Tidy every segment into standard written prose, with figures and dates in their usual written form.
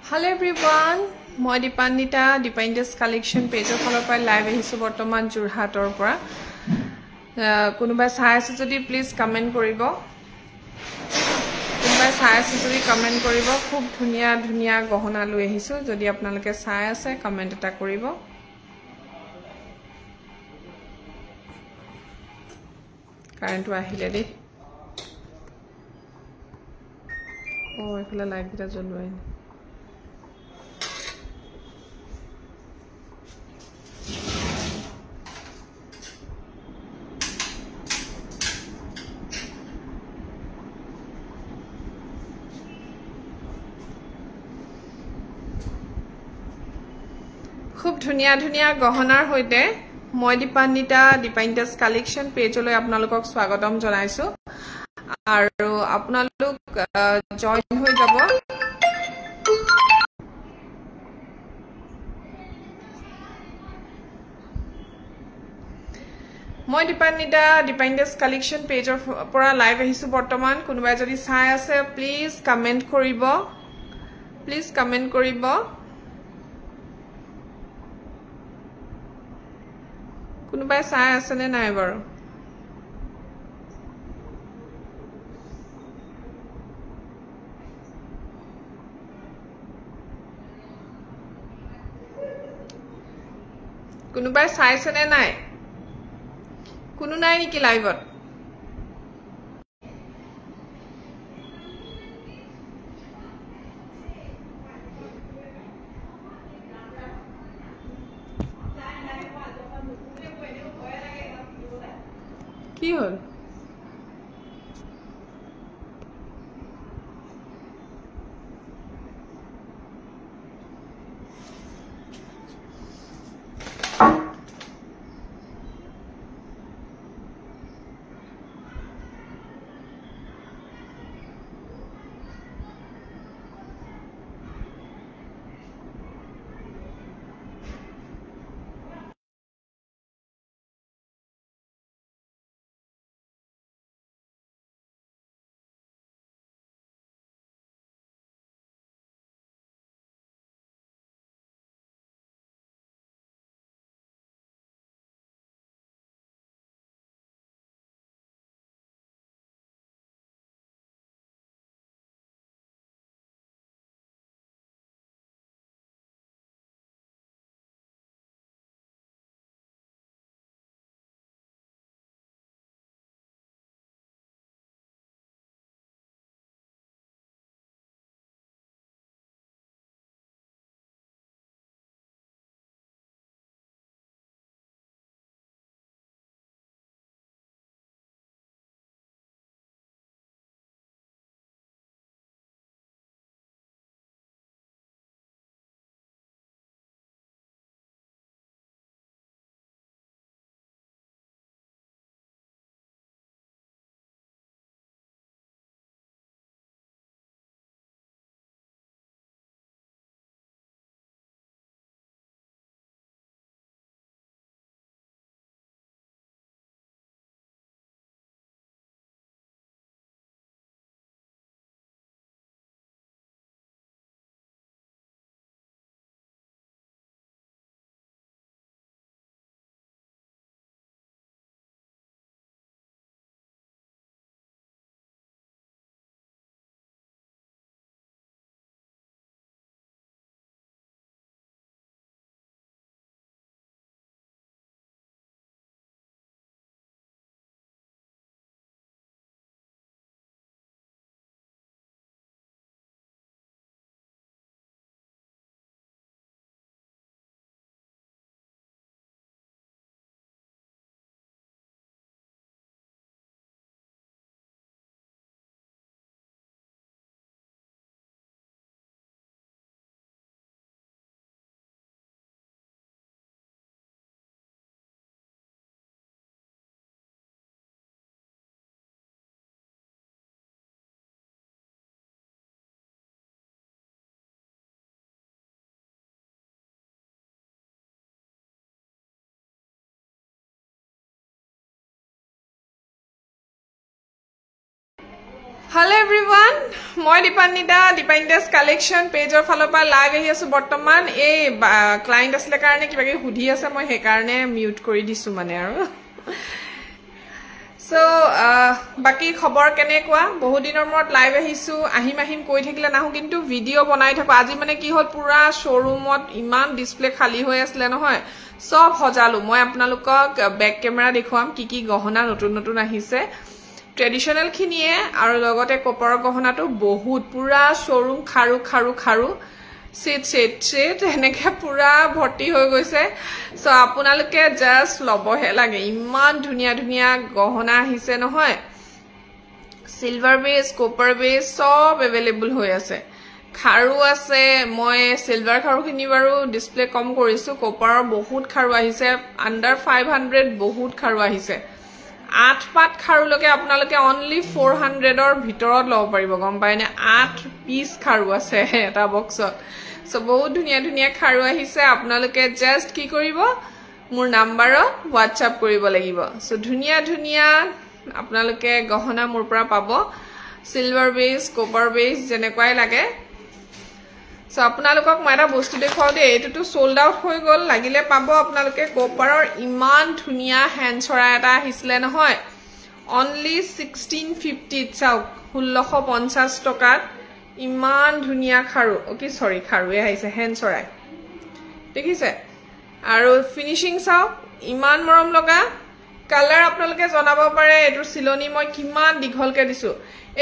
Hello everyone, মই Dipanwita ডিপাইনডেস collection পেজৰ ফালৰ পৰা লাইভ আহিছো বৰ্তমান জুৰহাটৰ পৰা কোনোবাই চাই আছে যদি প্লিজ কমেন্ট কৰিব খুব ধুনিয়া ধুনিয়া গহনা লৈ আহিছো যদি আপোনালোকে চাই আছে কমেন্ট এটা কৰিব কাৰেণ্টটো আহিলে দেই এইফালে লাইট এটা জ্বলোৱাই খুব ধুনিয়া ধুনিয়া গহনাৰ হৈতে মই দীপান্বিতা ডিপাইনডেস কালেকশন পেজলৈ আপোনালোকক স্বাগতম জনাইছো আৰু আপোনালোক জয়েন হৈ যাব মই দীপান্বিতা ডিপাইনডেস কালেকশন পেজৰ পৰা লাইভ আহিছো বৰ্তমান কোনোবাই যদি চাই আছে প্লিজ কমেন্ট কৰিব কোনোবাই চাই আছে নে নাই বাৰু কোনোবাই চাইছে নে নাই কোনো নাই নেকি লাইভত কি হল Hello everyone, মই দীপান্বিতা দীপান্বিতাস কালেকশন পেজৰ ফালৰ পৰা লাইভ আহি আছো বৰ্তমান এই ক্লায়েন্ট আসলে কাৰণে কিবা কি সুধি আছে মই হে কাৰণে মিউট কৰি দিছো মানে আৰু সো বাকি খবৰ কেনে কোৱা বহু দিনৰ মূৰত লাইভ আহিছো আহিম কৈ থাকিলে নাহু কিন্তু ভিডিও বনাই থাকো আজি মানে কি হল পুৰা শোৰুমত ইমান ডিসপ্লে খালি হৈ আছিল নহয় সব হজালো মই আপোনালোকক বেক ক্যামেৰা দেখুৱাম কি গহনা নতুন নতুন আহিছে ট্ৰেডিশনাল খিনিয়ে আৰু লগতে কপাৰ গহনাটো বহুত পুৰা শোৰুম খাৰু সেট এনেকে পুৰা ভৰ্তি হৈ গৈছে সো আপোনালোকে জাস্ট লবহে লাগে ইমান ধুনিয়া গহনা আহিছে নহয় সিলভাৰ বেস কপাৰ বেস সব अवेलेबल হৈ আছে খাৰু আছে মই সিলভাৰ খাৰু খিনি বাৰু ডিসপ্লে কম কৰিছো কপাৰৰ বহুত খাৰু আহিছে আন্ডাৰ 500 বহুত খাৰু আহিছে 8 পাত খাৰুলকে আপোনালোকে অনলি 400 ৰ ভিতৰত লব পাৰিব গম পাইনে 8 পিস খাৰু আছে এটা বক্সত সো বহুত ধুনিয়া খাৰু আহিছে আপোনালোকে জাস্ট কি কৰিব মোৰ নম্বৰত WhatsApp কৰিব লাগিব সো ধুনিয়া আপোনালোকে গহনা মোৰ পৰা পাব সিলভাৰ বেস কপাৰ বেস যেনেকৈ লাগে সো আপোনালোকক মই এটা বস্তু দেখাও দে এটো সোল্ড আউট হৈ গল লাগিলে পাব আপোনালোকে কপাৰৰ ইমান ধুনিয়া হ্যান্ডছৰা এটা আহিছিলে নহয় অনলি 1650 চাওক 1650 টকাত ইমান ধুনিয়া খাৰু ওকে সৰি খাৰুৱে আহিছে হ্যান্ডছৰা দেখিছে আৰু ফিনিশিং চাওক ইমান মৰম লগা কালাৰ আপোনালোকে জনাব পাৰে এটো সিলনি মই কিমান দিঘলকে দিছো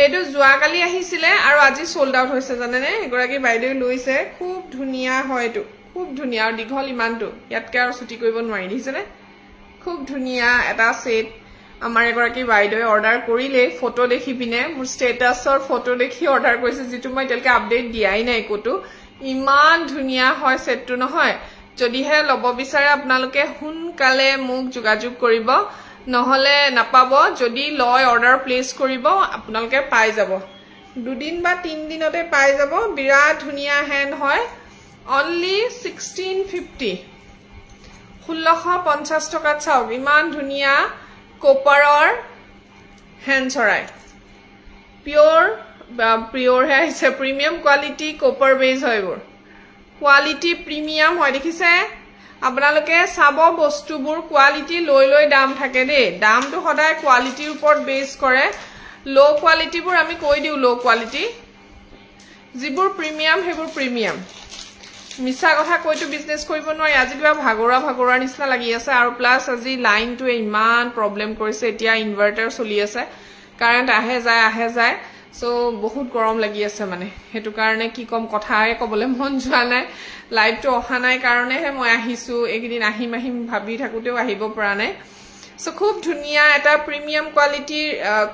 এটো জুৱাকালি আহিছিলে আৰু আজি সোল্ড আউট হৈছে জানেনে এগৰাকী বাইদেউ লৈছে খুব ধুনিয়া হয় এটো খুব ধুনিয়া আৰু দিঘল ইমানটো ইয়াতকে আৰু ছুটি কৰিব নোৱাৰি দিছেনে খুব ধুনিয়া এটা সেট আমাৰ এগৰাকী বাইদেউ অৰ্ডাৰ কৰিলে ফটো দেখি পিনে মোৰ ষ্টেটাসৰ ফটো দেখি অৰ্ডাৰ কৰিছে যেটো মই তেলকে আপডেট দিয়াই নাই কোটো ইমান ধুনিয়া হয় সেটটো নহয় যদি হে লব বিচাৰে আপোনালোকে হুনকালে মুক যোগাযোগ কৰিব নহলে নাপাব যদি লয় অৰ্ডাৰ প্লেস কৰিব আপোনালোকে পাই যাব দুদিন বা 3 দিনতে পাই যাব বিৰাট ধুনিয়া হ্যান্ড হয় অনলি 1650 1650 টকা চাওক ইমান ধুনিয়া কপাৰৰ হ্যান্ডছৰাই পিওৰ হে আছে প্ৰিমিয়াম কোৱালিটি কপাৰ বেস হয়বোৰ কোৱালিটি প্ৰিমিয়াম হয় দেখিছে আপোনালোকে চাব বস্তুবোৰ কোৱালিটি লৈ দাম থাকে দে দামটো সদায় কোৱালিটিৰ ওপৰত বেস কৰে লো কোৱালিটিবোৰ আমি কৈ দিও লো কোৱালিটি যিবোৰ প্ৰিমিয়াম হেবোৰ প্ৰিমিয়াম মিছা কথা কৈতো বিজনেস কৰিব নোৱাৰি আজি কিবা ভাগৰা নিচিনা লাগি আছে আৰু প্লাস আজি লাইনটো ইমান প্ৰবলেম কৰিছে এতিয়া ইনভাৰ্টাৰ চলি আছে কাৰেন্ট আহে যায় সো বহুত গৰম লাগি আছে মানে হেতু কাৰণে কি কম কথাই কবলে মন যোৱা নাই লাইভটো অহা নাই কাৰণে হে মই আহিছো একদিন আহিম ভাবি থাকুতেও আহিব পৰা নাই সো খুব ধুনিয়া এটা প্ৰিমিয়াম কোৱালিটিৰ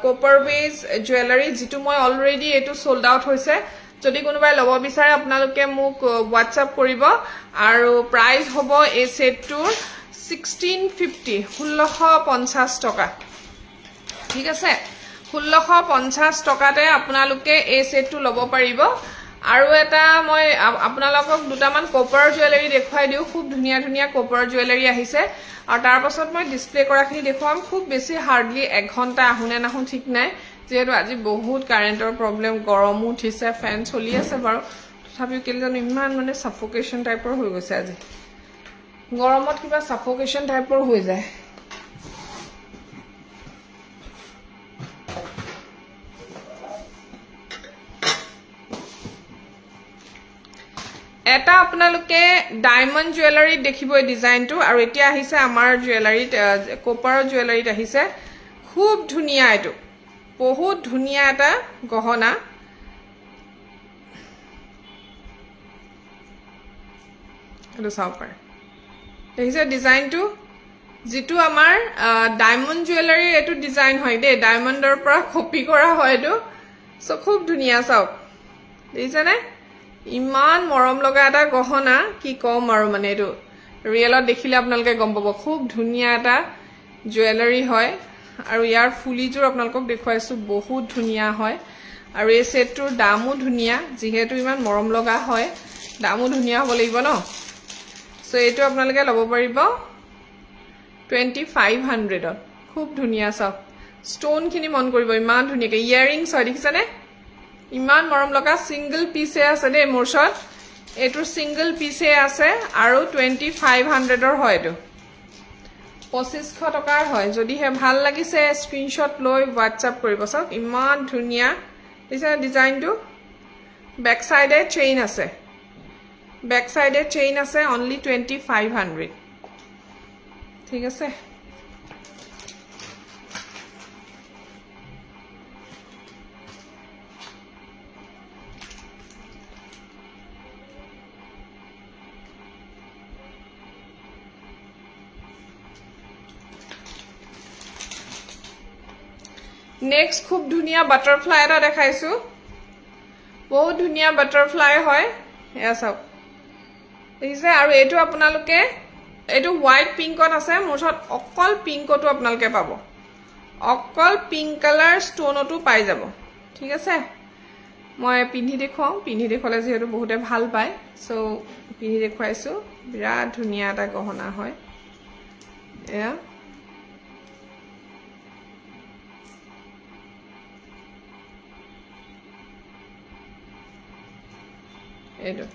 কপাৰ বেস জুৱেলাৰী যেটো মই অলৰেডি এটো সোল্ড আউট হৈছে যদি কোনোবাই লব বিচাৰে আপোনালোকে মোক WhatsApp কৰিব আৰু প্ৰাইস হ'ব এই সেটটোৰ 1650 টকা ঠিক আছে 1650 টকাতে আপোনালোকে এই সেটটো লব পাৰিব আৰু এটা মই আপোনালোকক দুটামান কপাৰ জুৱেলাৰী দেখুৱাই দিও খুব ধুনিয়া কপাৰ জুৱেলাৰী আহিছে আৰু তাৰ পাছত মই ডিসপ্লে কৰাখিনি দেখুৱাম খুব বেছি হাৰ্ডলি 1 ঘন্টা আহুনে নাহু ঠিক নাই যেহেতু আজি বহুত কাৰেন্টৰ প্ৰবলেম গৰম উঠিছে ফেন চলি আছে বাৰু তথাপিও কেলে জানো ইমান মানে সাফোকেশন টাইপৰ হৈ গৈছে আজি গৰমত কিবা সাফোকেশন টাইপৰ হৈ যায় এটা আপোনালোকে ডায়মন্ড জুৱেলাৰী দেখিব ডিজাইনটো আৰু এতিয়া আহিছে আমাৰ জুৱেলাৰীত কপাৰ জুৱেলাৰীত আহিছে খুব ধুনিয়া এটো বহুত ধুনিয়া এটা গহনা এটো চাওক পাৰে দেখিছে ডিজাইনটো যেটো আমাৰ ডায়মন্ড জুৱেলাৰী এটো ডিজাইন হয় দে ডায়মণ্ডৰ পৰা কপি কৰা হয় এটো সো খুব ধুনিয়া চাওক দেখিছে নে ইমান মৰম লগা এটা গহনা কি কম আৰু মানে এটো ৰিয়েলত দেখিলে আপোনালোকে গম পাব খুব ধুনিয়া এটা জুৱেলাৰী হয় আৰু ইয়াৰ ফুলিজোৰ আপোনালোকক দেখুৱাইছো বহুত ধুনিয়া হয় আৰু এই সেটটোৰ দামো ধুনিয়া যেহেতু ইমান মৰম লগা হয় দামো ধুনিয়া হ'ব লাগিব ন সো এটো আপোনালোকে লব পাৰিব 2500 খুব ধুনিয়া চাওক ষ্টोन খিনি মন কৰিব ইমান ধুনিয়াকে ইয়াৰিংছ হয় দেখিছানে ইমান মৰম লগা সিঙ্গল পিসে আছে দে মোৰ শট এটো সিঙ্গল পিসে আছে আৰু 2500 ৰ হয় এটো 2500 টকাৰ হয় যদি হে ভাল লাগিছে স্ক্ৰিনশ্বট লৈ WhatsApp কৰিব সক ইমান ধুনিয়া দিছে ডিজাইনটো ব্যাক সাইডে চেইন আছে ব্যাক সাইডে চেইন আছে only 2500 ঠিক আছে नेक्स्ट खूब धुनिया बटरफ्लाई এটা দেখাইছো বহুত ধুনিয়া बटरफ्लाई হয় এয়া সব দেখিছে আৰু এটো আপোনালোকে এটো হোয়াইট পিংকত আছে মোৰত অকল পিংকটো আপোনালোকে পাব অকল পিংক কালার স্টোনটো পাই যাব ঠিক আছে মই পিন্ধি দেখলে যেহেতু বহুতে ভাল পায় সো পিন্ধি দেখুৱাইছো বিৰাট ধুনিয়া এটা গহনা হয় এয়া এটো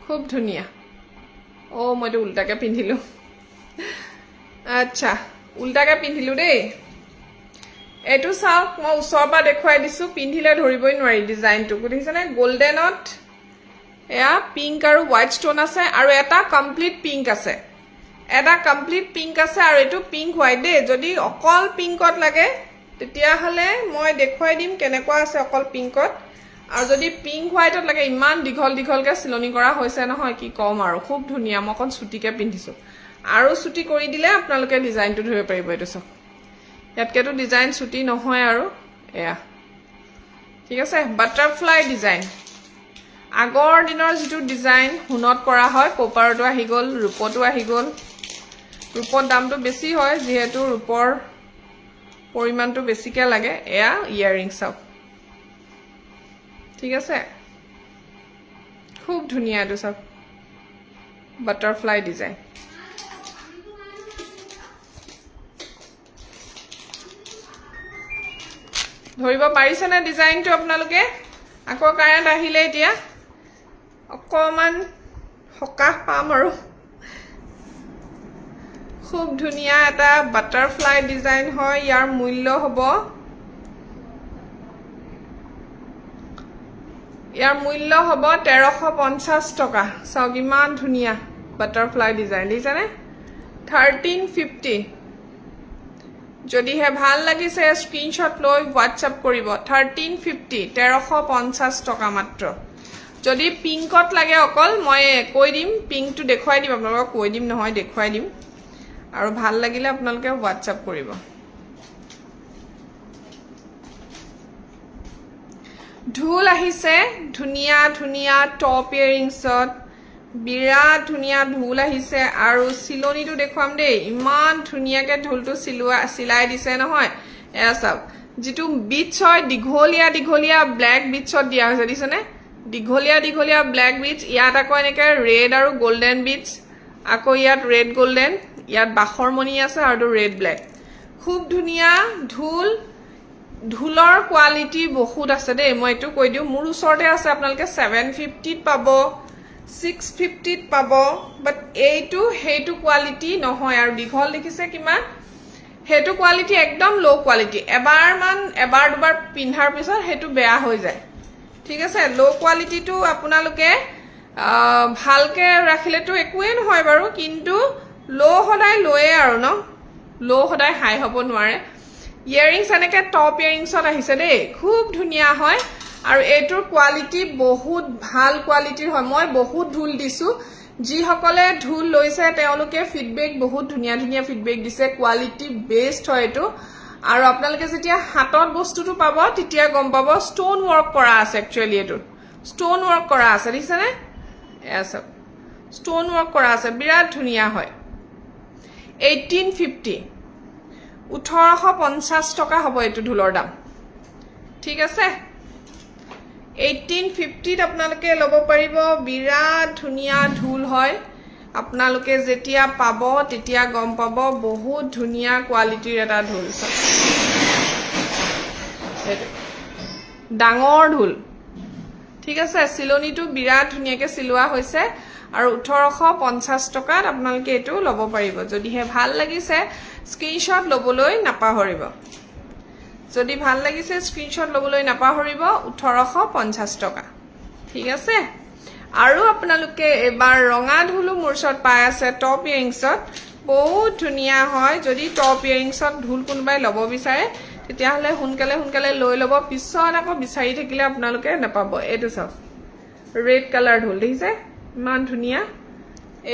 খুব ধুনিয়া ও মই উল্টাকে পিন্ধিলো আচ্ছা উল্টাকে পিন্ধিলো দেই এটো সাওক মই উসৰবা দেখুৱাই দিছো পিন্ধিলে ধৰিবই নোৱাৰি ডিজাইনটো দেখিছানে গোল্ডেনত এয়া পিংক আৰু হোয়াইট ষ্টोन আছে আৰু এটা কমপ্লিট পিংক আছে আৰু এটো পিংক হোয়াইট দে যদি অকল পিংকত লাগে তেতিয়া হলে মই দেখুৱাই দিম কেনেকুৱা আছে অকল পিংকত আৰু যদি পিংক হোয়াইটত লাগে ইমান দিঘলকে সিলনি কৰা হৈছে নহয় কি কম আৰু খুব ধুনিয়া মকন ছুটিকে পিন্ধিছো আৰু ছুটি কৰি দিলে আপোনালোকে ডিজাইনটো ধৰিব পাৰিব এটো সব ইয়াতকেটো ডিজাইন ছুটি নহয় আৰু এয়া ঠিক আছে বাটাৰফ্লাই ডিজাইন আগৰ দিনৰ যেটো ডিজাইন হুনত কৰা হয় কপাৰটো আহি গল ৰূপটো আহি গল ৰূপৰ দামটো বেছি হয় যেহেতু ৰূপৰ পৰিমাণটো বেছিকে লাগে এয়া ইয়াৰিংছ সব ঠিক আছে খুব ধুনিয়া এটো সব বাটাৰফ্লাই ডিজাইন ধৰিব পাৰিছে না ডিজাইনটো আপোনালোকে আকৌ কাৰেন্ট আহিলে এতিয়া অকমান হকাহ পাম আৰু খুব ধুনিয়া এটা বাটাৰফ্লাই ডিজাইন হয় ইয়াৰ মূল্য হ'ব ইয়াৰ মূল্য হ'ব 1350 টকা সব ইমান ধুনিয়া বাটারফ্লাই ডিজাইন দিছানে 1350 যদি হে ভাল লাগিছে স্ক্রিনশট লৈ WhatsApp কৰিব 1350 টকা মাত্ৰ যদি পিংকত লাগে অকল মই কৈ দিম পিংকটো দেখুৱাই দিম আপোনালোকক কৈ দিম নহয় দেখুৱাই দিম আৰু ভাল লাগিলে আপোনালোকে WhatsApp কৰিব ঢোল আহিছে ধুনিয়া টপ ইয়াৰিংছত বিৰাট ধুনিয়া ঢোল আহিছে আৰু সিলনিটো দেখুৱাম দেই ইমান ধুনিয়াকে ঢোলটো সিলাই দিছে নহয় এয়া সব যেটো বিটছ হয় দীঘলীয়া ব্ল্যাক বিটছত দিয়া হৈছে দিছনে দীঘলীয়া ব্ল্যাক বিটছ ইয়াত আকৌ এনেকে ৰেড আৰু গোল্ডেন বিটছ আকৌ ইয়াত ৰেড গোল্ডেন ইয়াত বাখৰমণি আছে আৰু ৰেড ব্ল্যাক খুব ধুনিয়া ঢোলৰ কোৱালিটি বহুত আছে দেই মই এটো কৈ দিও মোৰ ওচৰতে আছে আপোনালোকে 750 ত পাব 650 ত পাব বাট এইটো হেটো কোৱালিটি নহয় আৰু দীঘল দেখিছে কিমান হেটো কোৱালিটি একদম লো কোৱালিটি এবাৰ দুবাৰ পিন্ধাৰ পিছত হেটো বেয়া হৈ যায় ঠিক আছে লো কোৱালিটিটো আপোনালোকে ভালকে ৰাখিলেটো একোৱে নহয় বাৰু কিন্তু লো হদাই লয়ে আৰু ন লো হদাই হাই হ'ব নোৱাৰে ইয়াৰিংছ এনেকে টপ ইয়াৰিংছত আহিছে দেই খুব ধুনিয়া হয় আৰু এটোৰ কোৱালিটি বহুত ভাল কোৱালিটিৰ হয় মই বহুত ঢোল দিছো যি সকলে ঢোল লৈছে তেওঁলোকে ফিডব্যাক বহুত ধুনিয়া ফিডব্যাক দিছে কোৱালিটি বেস্ট হয় এটো আৰু আপোনালোকে যেতিয়া হাতত বস্তুটো পাব তেতিয়া গম পাব ষ্টोन ওয়াৰ্ক কৰা আছে একচুয়ালি এটো ষ্টोन ওয়াৰ্ক কৰা আছে দিছনে এসব ষ্টोन ওয়াৰ্ক কৰা আছে বিৰাট ধুনিয়া হয় 1850 1850 টকা হ'ব এটো ঢোলৰ দাম ঠিক আছে 1850 ত আপোনালোকে লব পাৰিব বিৰাট ধুনিয়া ঢোল হয় আপোনালোকে যেতিয়া পাব তেতিয়া গম পাব বহুত ধুনিয়া কোৱালিটিৰ এটা ঢোল ডাঙৰ ঢোল ঠিক আছে চিলনিটো বিৰাট ধুনিয়াকে সিলোৱা হৈছে আৰু 1850 টকাত আপোনালোকে এটো লব পাৰিব যদিহে ভাল লাগিছে স্ক্ৰিনশ্বট লবলৈ নাপাহৰিব যদি ভাল লাগিছে স্ক্ৰিনশ্বট লবলৈ নাপাহৰিব 1850 টকা ঠিক আছে আৰু আপোনালোকে এবাৰ ৰঙা ঢোলো মুৰছত পাই আছে টপ ইয়াৰিংছত বহুত ধুনিয়া হয় যদি টপ ইয়াৰিংছত ঢোল কোনবাই লব বিচাৰে তেতিয়া হলে হুনকালে লৈ লব পিছত আকৌ বিচাৰি থাকিলে আপোনালোকে নাপাব এটো সব ৰেড কালাৰ ঢোল দেখিছে মান ধুনিয়া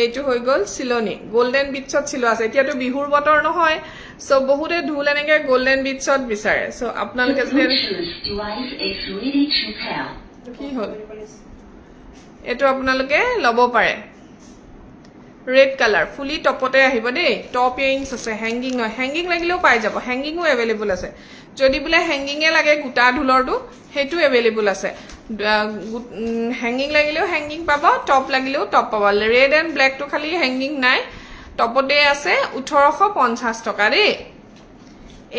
এইটো হৈ গল সিলনি গোল্ডেন বিটছত সিলো আছে এতিয়াটো বিহুৰ বতৰ নহয় সো বহুতে ঢোল এনেকে গোল্ডেন বিটছত বিচাৰে সো আপোনালোকে কি হল এটো আপোনালোকে লব পাৰে red color fully topতে আহিব দেই টপ ইয়াৰিংস আছে হ্যাঙ্গিং নহয় হ্যাঙ্গিং লাগিলেও পাই যাব হ্যাঙ্গিংও अवेलेबल আছে যদি বলে হ্যাঙ্গিং এ লাগে গুটা ঢোলৰটো হেতু अवेलेबल আছে হ্যাঙ্গিং লাগিলেও হ্যাঙ্গিং পাব টপ লাগিলেও টপ পাব ৰেড এন্ড ব্ল্যাক তো খালি হ্যাঙ্গিং নাই টপতে আছে 1850 টকা দেই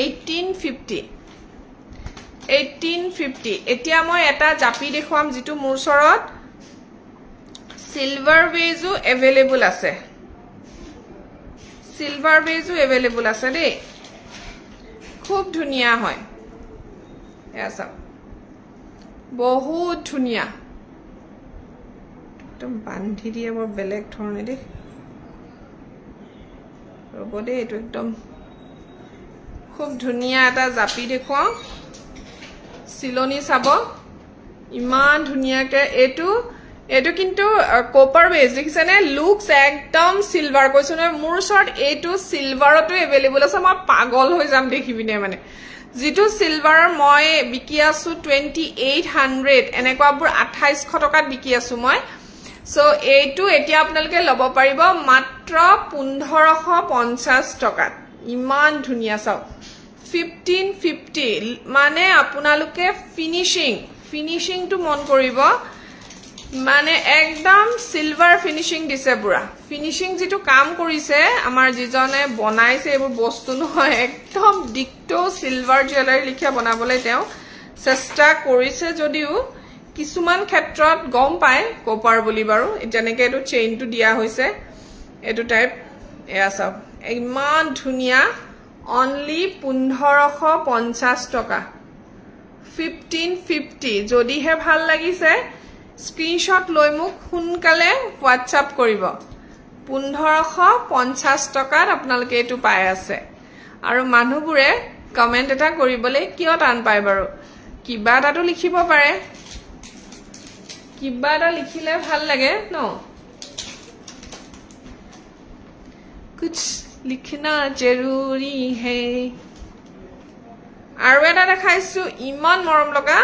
1850 এতিয়া মই এটা জাপি দেখুৱাম যেটো মোৰ ওচৰত Silver bezu available আছে Silver bezu available আছে দেই খুব ধুনিয়া হয় এসা বহুত ধুনিয়া একদম বান্ধি দিয়ে বৰ বেলেগ ধৰণে দেই ৰবদে এটো একদম খুব ধুনিয়া এটা জাপি দেখুৱা সিলনি চাব ইমান ধুনিয়াকে এটো কিন্তু কপাৰ বেজ দেখিছেনে লুকস একদম সিলভাৰ কৈছনে মোৰ শৰ্ট এটো সিলভাৰটো अवेलेबल আছে মই পাগল হৈ যাম দেখিবিনে মানে যেটো সিলভাৰৰ মই বিকি আছো 2800 এনেকুৱাবোৰ 2800 টকাত বিকি আছো মই সো এইটো এতিয়া আপোনালোকে লব পাৰিব মাত্ৰ 1550 টকাত ইমান ধুনিয়া চাও 1550 মানে আপোনালোকে ফিনিশিং টু মন কৰিব মানে একদম সিলভাৰ ফিনিশিং দিছে পুৰা ফিনিশিং যেটো কাম কৰিছে আমাৰ যিজনে বনাইছে এইবোৰ বস্তু নহয় একদম ডিক্টো সিলভাৰ জুৱেলাৰী লিখা বনাবলৈ তেওঁ চেষ্টা কৰিছে যদিও কিছুমান ক্ষেত্ৰত গম পায় কপাৰ বুলি বাৰু যেনেকৈ এটো চেইনটো দিয়া হৈছে এটো টাইপ এয়া সব ইমান ধুনিয়া অনলি 1550 টকা 1550 যদিহে ভাল লাগিছে স্ক্রিনশট লৈ মুক হুনকালে WhatsApp কৰিব 1550 টকাত আপোনালোকে এটো পাই আছে আৰু মানুহবোৰে কমেন্ট এটা কৰিবলৈ কিয় টান পায় বাৰু কিবা এটাটো লিখিব পাৰে কিবা এটা লিখিলে ভাল লাগে ন कुछ लिखना जरूरी है আৰু এটা দেখাইছো ইমান মৰম লগা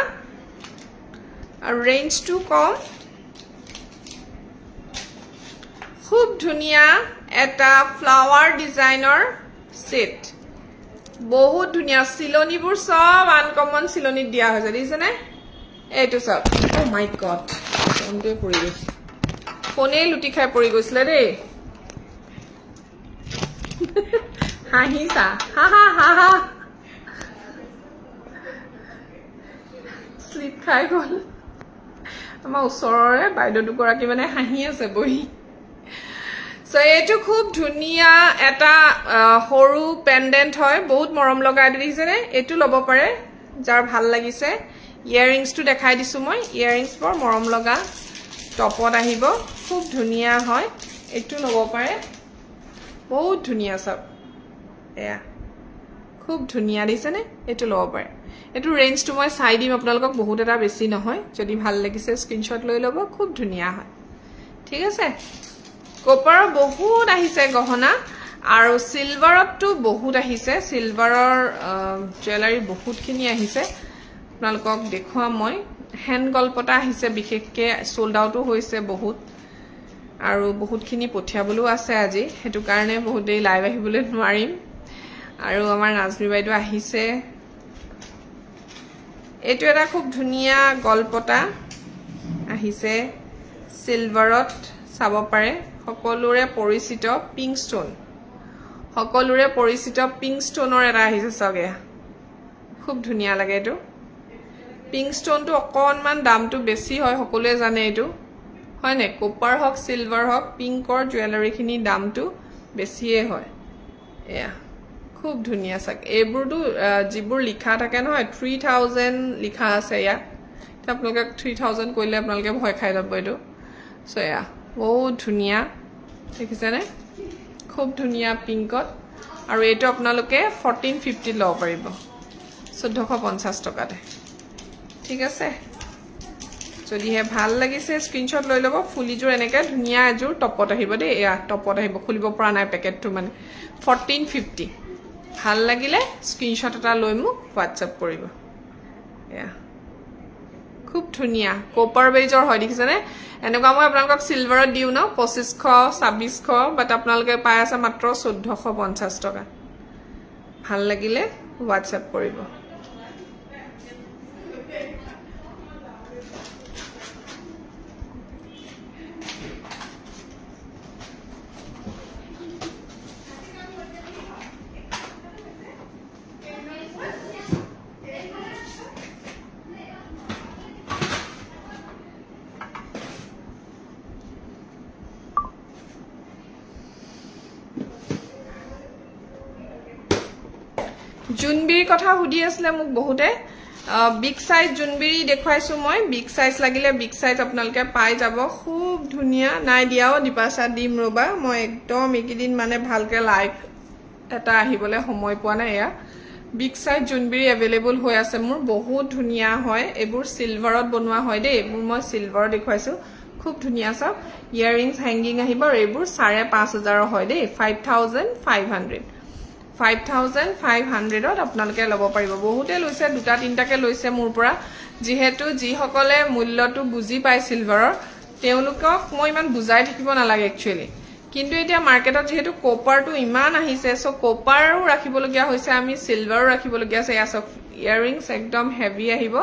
रेंज टू कम खूब धुनिया एटा फ्लावर डिजाइनर सेट बहुत धुनिया सिलोनीबुर सब अनकमन सिलोनी दिया হৈছে দিছেনে এটো সব ও মাই গড ফোনতে পৰি গৈছে ফোনে লুটি খাই পৰি গৈছিল ৰে হাঁহিছা হা হা হা হা স্লিপ খাই গল আমাৰ ওচৰৰে বাইদেউ দুগৰাকী মানে হাঁহি আছে বহি সো এটো খুব ধুনিয়া এটা হৰু পেন্ডেন্ট হয় বহুত মৰম লগা দিছেনে এটো লব পাৰে যাৰ ভাল লাগিছে ইয়াৰিংস টু দেখাই দিছো মই ইয়াৰিংস বৰ মৰম লগা টপত আহিব খুব ধুনিয়া হয় এটো লব পাৰে বহুত ধুনিয়া সব এয়া খুব ধুনিয়া দিছেনে এটো লব পাৰে এটো ৰেঞ্জ টু মই চাই দিম আপোনালোকক বহুত এটা বেছি নহয় যদি ভাল লাগিছে স্ক্ৰিনশ্বট লৈ লব খুব ধুনিয়া হয় ঠিক আছে কপাৰ বহুত আহিছে গহনা আৰু সিলভাৰটো বহুত আহিছে সিলভাৰৰ জুৱেলাৰী বহুতখিনি আহিছে আপোনালোকক দেখুৱা মই হ্যান্ড গল্পটা আহিছে বিশেষকে সোল্ড আউটও হৈছে বহুত আৰু বহুতখিনি পঠিয়াবলো আছে আজি হেতু কাৰণে বহুত দেৰি লাইভ আহিবলৈ নোৱাৰিম আৰু আমাৰ নাজমি বাইদেউ আহিছে এটো এটা খুব ধুনিয়া গল্পটা আহিছে সিলভাৰত চাব পাৰে সকলোৰে পৰিচিত পিংক ষ্টোন সকলোৰে পৰিচিত পিংক ষ্টোনৰ এটা আহিছে সগে খুব ধুনিয়া লাগে এটো পিংক ষ্টোনটো অকনমান দামটো বেছি হয় সকলোৱে জানে এটো হয় নে কপাৰ হক সিলভাৰ হক পিংকৰ জুৱেলাৰী খিনি দামটো বেছিয়ে হয় এয়া খুব ধুনিয়া সাক এবোৰটো জিবোৰ লিখা থাকে নহয় 3000 লিখা আছে ইয়া আপোনালোকে 3000 কইলে আপোনালোকে ভয় খাই যাব এটো সো এয়া বহুত ধুনিয়া দেখিছেনে খুব ধুনিয়া পিংকত আৰু এটো আপোনালোকে 1450 লব পাৰিব 1450 টকাতে ঠিক আছে যদি হে ভাল লাগিছে স্ক্ৰিনশ্বট লৈ লব ফুলিজোৰ এনেকে ধুনিয়া এজোৰ টপত আহিব দে এয়া টপত আহিব খুলিব পৰা নাই পেকেটটো মানে 1450 ভাল লাগিলে স্ক্ৰিনশ্বট এটা লৈ মোক WhatsApp কৰিব এয়া খুব ধুনিয়া কপাৰ বেজৰ হয় দেখিছেনে এনেকুৱা মই আপোনালোকক সিলভাৰত দিও না 2500 2600 বাট আপোনালোকে পাই আছে মাত্ৰ 1450 টকা ভাল লাগিলে WhatsApp কৰিব জুনবিৰি কথা হুদি আসলে মোক বহুতে বিগ সাইজ জুনবিৰি দেখুৱাইছো মই বিগ সাইজ লাগিলে বিগ সাইজ আপোনালোকে পাই যাব খুব ধুনিয়া নাই দিয়াও দিপাসা দিম ৰবা মই একদম একিদিন মানে ভালকে লাইভ এটা আহিবলে সময় পোৱা নাই এয়া বিগ সাইজ জুনবিৰি अवेलेबल হৈ আছে মোৰ বহুত ধুনিয়া হয় এবোৰ সিলভাৰত বনোৱা হয় দে এবোৰ মই সিলভাৰ দেখুৱাইছো খুব ধুনিয়া সব ইয়াৰিংস হ্যাঙ্গিং আহিব এবোৰ 5500 হয় দে 5500 5500 ত আপোনালোকে লব পাৰিব বহুতে লৈছে দুটা তিনটাকে লৈছে মোৰ পৰা যেহেতু যি সকলে মূল্যটো বুজি পাই সিলভাৰৰ তেওঁলোকক মই ইমান বুজাই থাকিব নালাগে একচুয়ালি কিন্তু এতিয়া মাৰ্কেটত যেহেতু কপাৰটো ইমান আহিছে সো কপাৰো ৰাখিবলগিয়া হৈছে আমি সিলভাৰো ৰাখিবলগিয়া আছে ইয়াসক ইয়াৰিংস একদম হেভি আহিব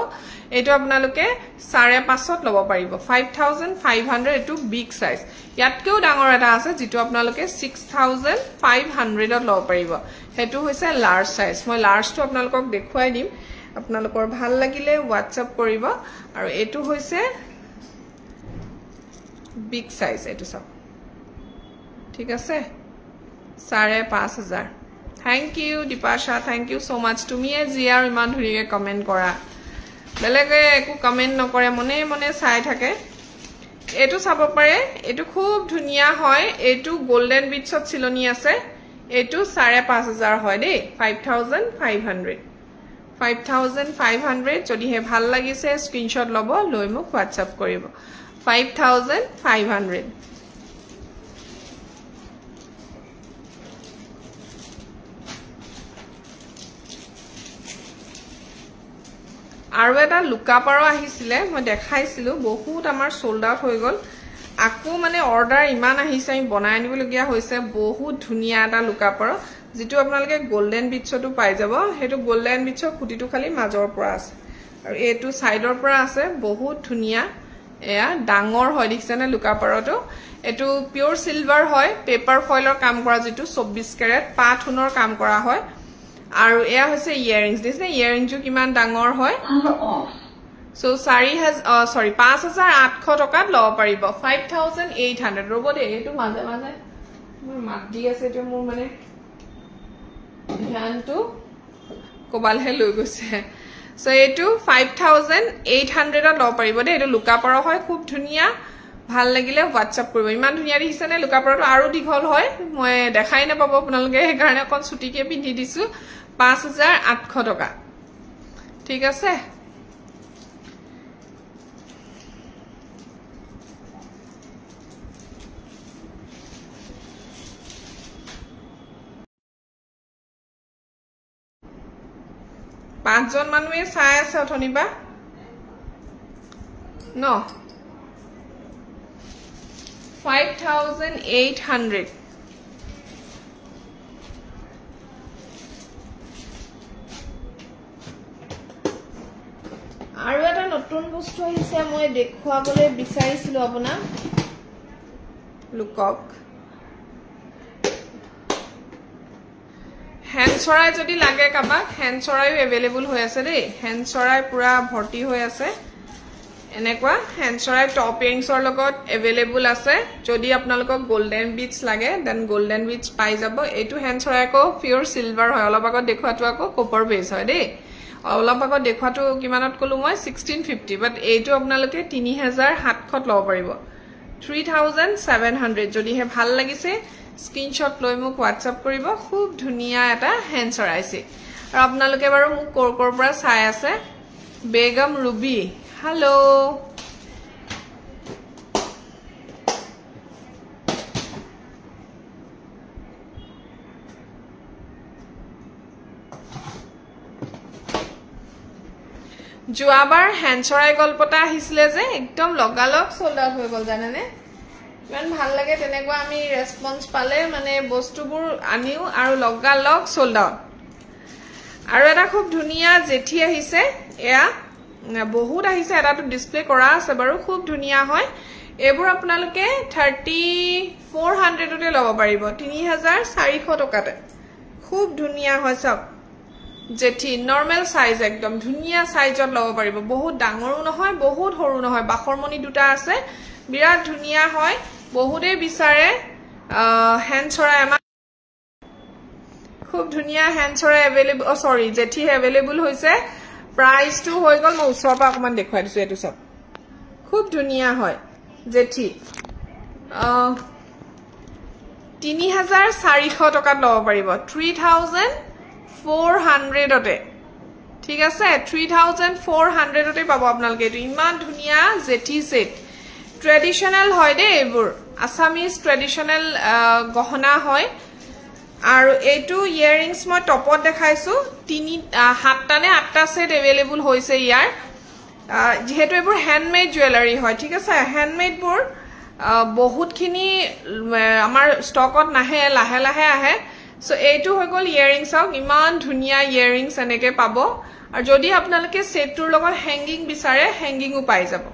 এটো আপোনালোকে 550 লব পাৰিব 5500 এটো বিগ সাইজ ইয়াতকেও ডাঙৰ এটা আছে যেটো আপোনালোকে 6500 ত লব পাৰিব হেতু হৈছে লাৰ্জ সাইজ মই লাৰ্জটো আপোনালোকক দেখুৱাই দিম আপোনালোকৰ ভাল লাগিলে WhatsApp কৰিব আৰু এটো হৈছে বিগ সাইজ এটো সব ঠিক আছে 5500 thank you Dipasha thank you so much তুমি জিয়াৰ ইমান ধুৰিকে কমেন্ট কৰা বেলেগে একো কমেন্ট নকৰে মনে মনে চাই থাকে এটো চাব পাৰে এটো খুব ধুনিয়া হয় এটো গোল্ডেন বিটছত চিলনি আছে এটো 5500 হয় দে 5500 যদি হে ভাল লাগিছে স্ক্ৰিনশ্বট লব লৈ মোক WhatsApp কৰিব 5500 আৰু এটা লুকাপাৰ আহিছিলে মই দেখাইছিলো বহুত আমাৰ সোল্ড আউট হৈ গল আকো মানে অৰ্ডাৰ ইমান আহিছে আমি বনাই আনিবলগিয়া হৈছে বহুত ধুনিয়া এটা লুকাপাৰ যেটো আপোনালোকে গোল্ডেন বিটছটো পাই যাব হেতু গোল্ডেন বিটছৰ খুটিটো খালি মাজৰ পৰা আছে আৰু এটো সাইডৰ পৰা আছে বহুত ধুনিয়া এয়া ডাঙৰ হয় দেখিছেনে লুকাপাৰটো এটো পিওৰ সিলভাৰ হয় পেপাৰ ফয়েলৰ কাম কৰা যেটো 24 কেৰেট পাথুনৰ কাম কৰা হয় আৰু এয়া হৈছে ইয়াৰিংস দিছে ইয়াৰিংটো কিমান ডাঙৰ হয় সো সাৰি has sorry 5800 টকাত লব পাৰিব 5800 ৰব দে এটো মাজে মাজে মোৰ মাটি আছে এটো মোৰ মানে ধ্যানটো কোবালহে লৈ গৈছে সো এটো 5800 ত লব পাৰিব দে এটো লুকাপাৰ হয় খুব ধুনিয়া ভাল লাগিলে WhatsApp কৰিব ইমান ধুনিয়া দেখিছেনে লুকাপাৰটো আৰু দীঘল হয় মই দেখাই না পাব আপোনালোকে এই কাৰণে অকন ছুটিকে পিন্ধি দিছো 5800 টকা ঠিক আছে পাঁচজন মানুহে চাই আছে অথনিবা ন 5800 আৰু এটা নতুন বস্তু আহিছে মই দেখুৱাবলৈ বিচাৰিছিলো আপোনাক লুকক হ্যান্ডসৰাই যদি লাগে কাবাক হ্যান্ডসৰাইও अवेलेबल হৈ আছে দেই হ্যান্ডসৰাই পুৰা ভৰ্তি হৈ আছে এনেকুৱা হ্যান্ডসৰাই টপ ইয়াৰিংছৰ লগত अवेलेबल আছে যদি আপোনালোকক গোল্ডেন বিটস লাগে দেন গোল্ডেন বিটস পাই যাব এইটো হ্যান্ডসৰাই কো পিওৰ সিলভাৰ হয় অলপ আগত দেখুৱাটো আকৌ কপাৰ বেস হয় দেই অলপ আগত দেখুৱাটো কিমানত কলো মই 1650 বাট এইটো আপোনালোকে 3700 লব পাৰিব 3700 যদি হে ভাল লাগিছে স্ক্ৰিনশ্বট লৈ মোক WhatsApp কৰিব খুব ধুনিয়া এটা হ্যান্ডসৰাই আছে আৰু আপোনালোকে বাৰু মোক কোৰ পৰা চাই আছে বেগম ৰুবি हेलो যোৱাবাৰ হ্যান্ডসৰাই গল্পটা আহিছিলে যে একদম লগালগ সোল্ড আউট হৈ গল জানেনে ইমান ভাল লাগে তেনেকুৱা আমি ৰেসপন্স পালে মানে বস্তুবোৰ আনিও আৰু লগালগ সোল্ড আউট আৰু এটা খুব ধুনিয়া জেঠি আহিছে এয়া বহুত আহিছে এটা তো ডিসপ্লে কৰা আছে বাৰু খুব ধুনিয়া হয় এবোৰ আপোনালোকে 3400 তে লব পাৰিব 3400 টকাতে খুব ধুনিয়া হয় সব জেঠি নৰমাল সাইজ একদম ধুনিয়া সাইজত লব পাৰিব বহুত ডাঙৰো নহয় বহুত সৰু নহয় বাখৰমনি দুটা আছে বিৰাট ধুনিয়া হয় বহুতে বিচাৰে হ্যান্ডসৰাই খুব ধুনিয়া হ্যান্ডসৰাই अवेलेबल সৰি জেঠি अवेलेबल হৈছে प्राइस टू হৈ গল মই উছৰ পৰা অকমান দেখুৱাই দিছো এটো সব খুব ধুনিয়া হয় জেঠি 3400 টকাত লব পাৰিব 3400 তে ঠিক আছে 3400 তে পাব আপোনালোকে এটো ইমান ধুনিয়া জেঠি সেট ট্ৰেডিশনাল হয় দে এবোৰ আসামিজ ট্ৰেডিশনাল গহনা হয় আৰু এইটো ইয়াৰিংস মই টপত দেখাইছো 7টা নে 8টা সেট अवेलेबल হৈছে ইয়াৰ যেহেতু এবোৰ হ্যান্ডমেড জুৱেলাৰী হয় ঠিক আছে হ্যান্ডমেড বোৰ বহুতখিনি আমাৰ ষ্টকত নাহে লাহে লাহে আহে সো এইটো হৈ গল ইয়াৰিংস আও ইমান ধুনিয়া ইয়াৰিংস এনেকে পাব আৰু যদি আপোনালোকে সেটটোৰ লগত হ্যাঙ্গিং বিচাৰে হ্যাঙ্গিংও পাই যাব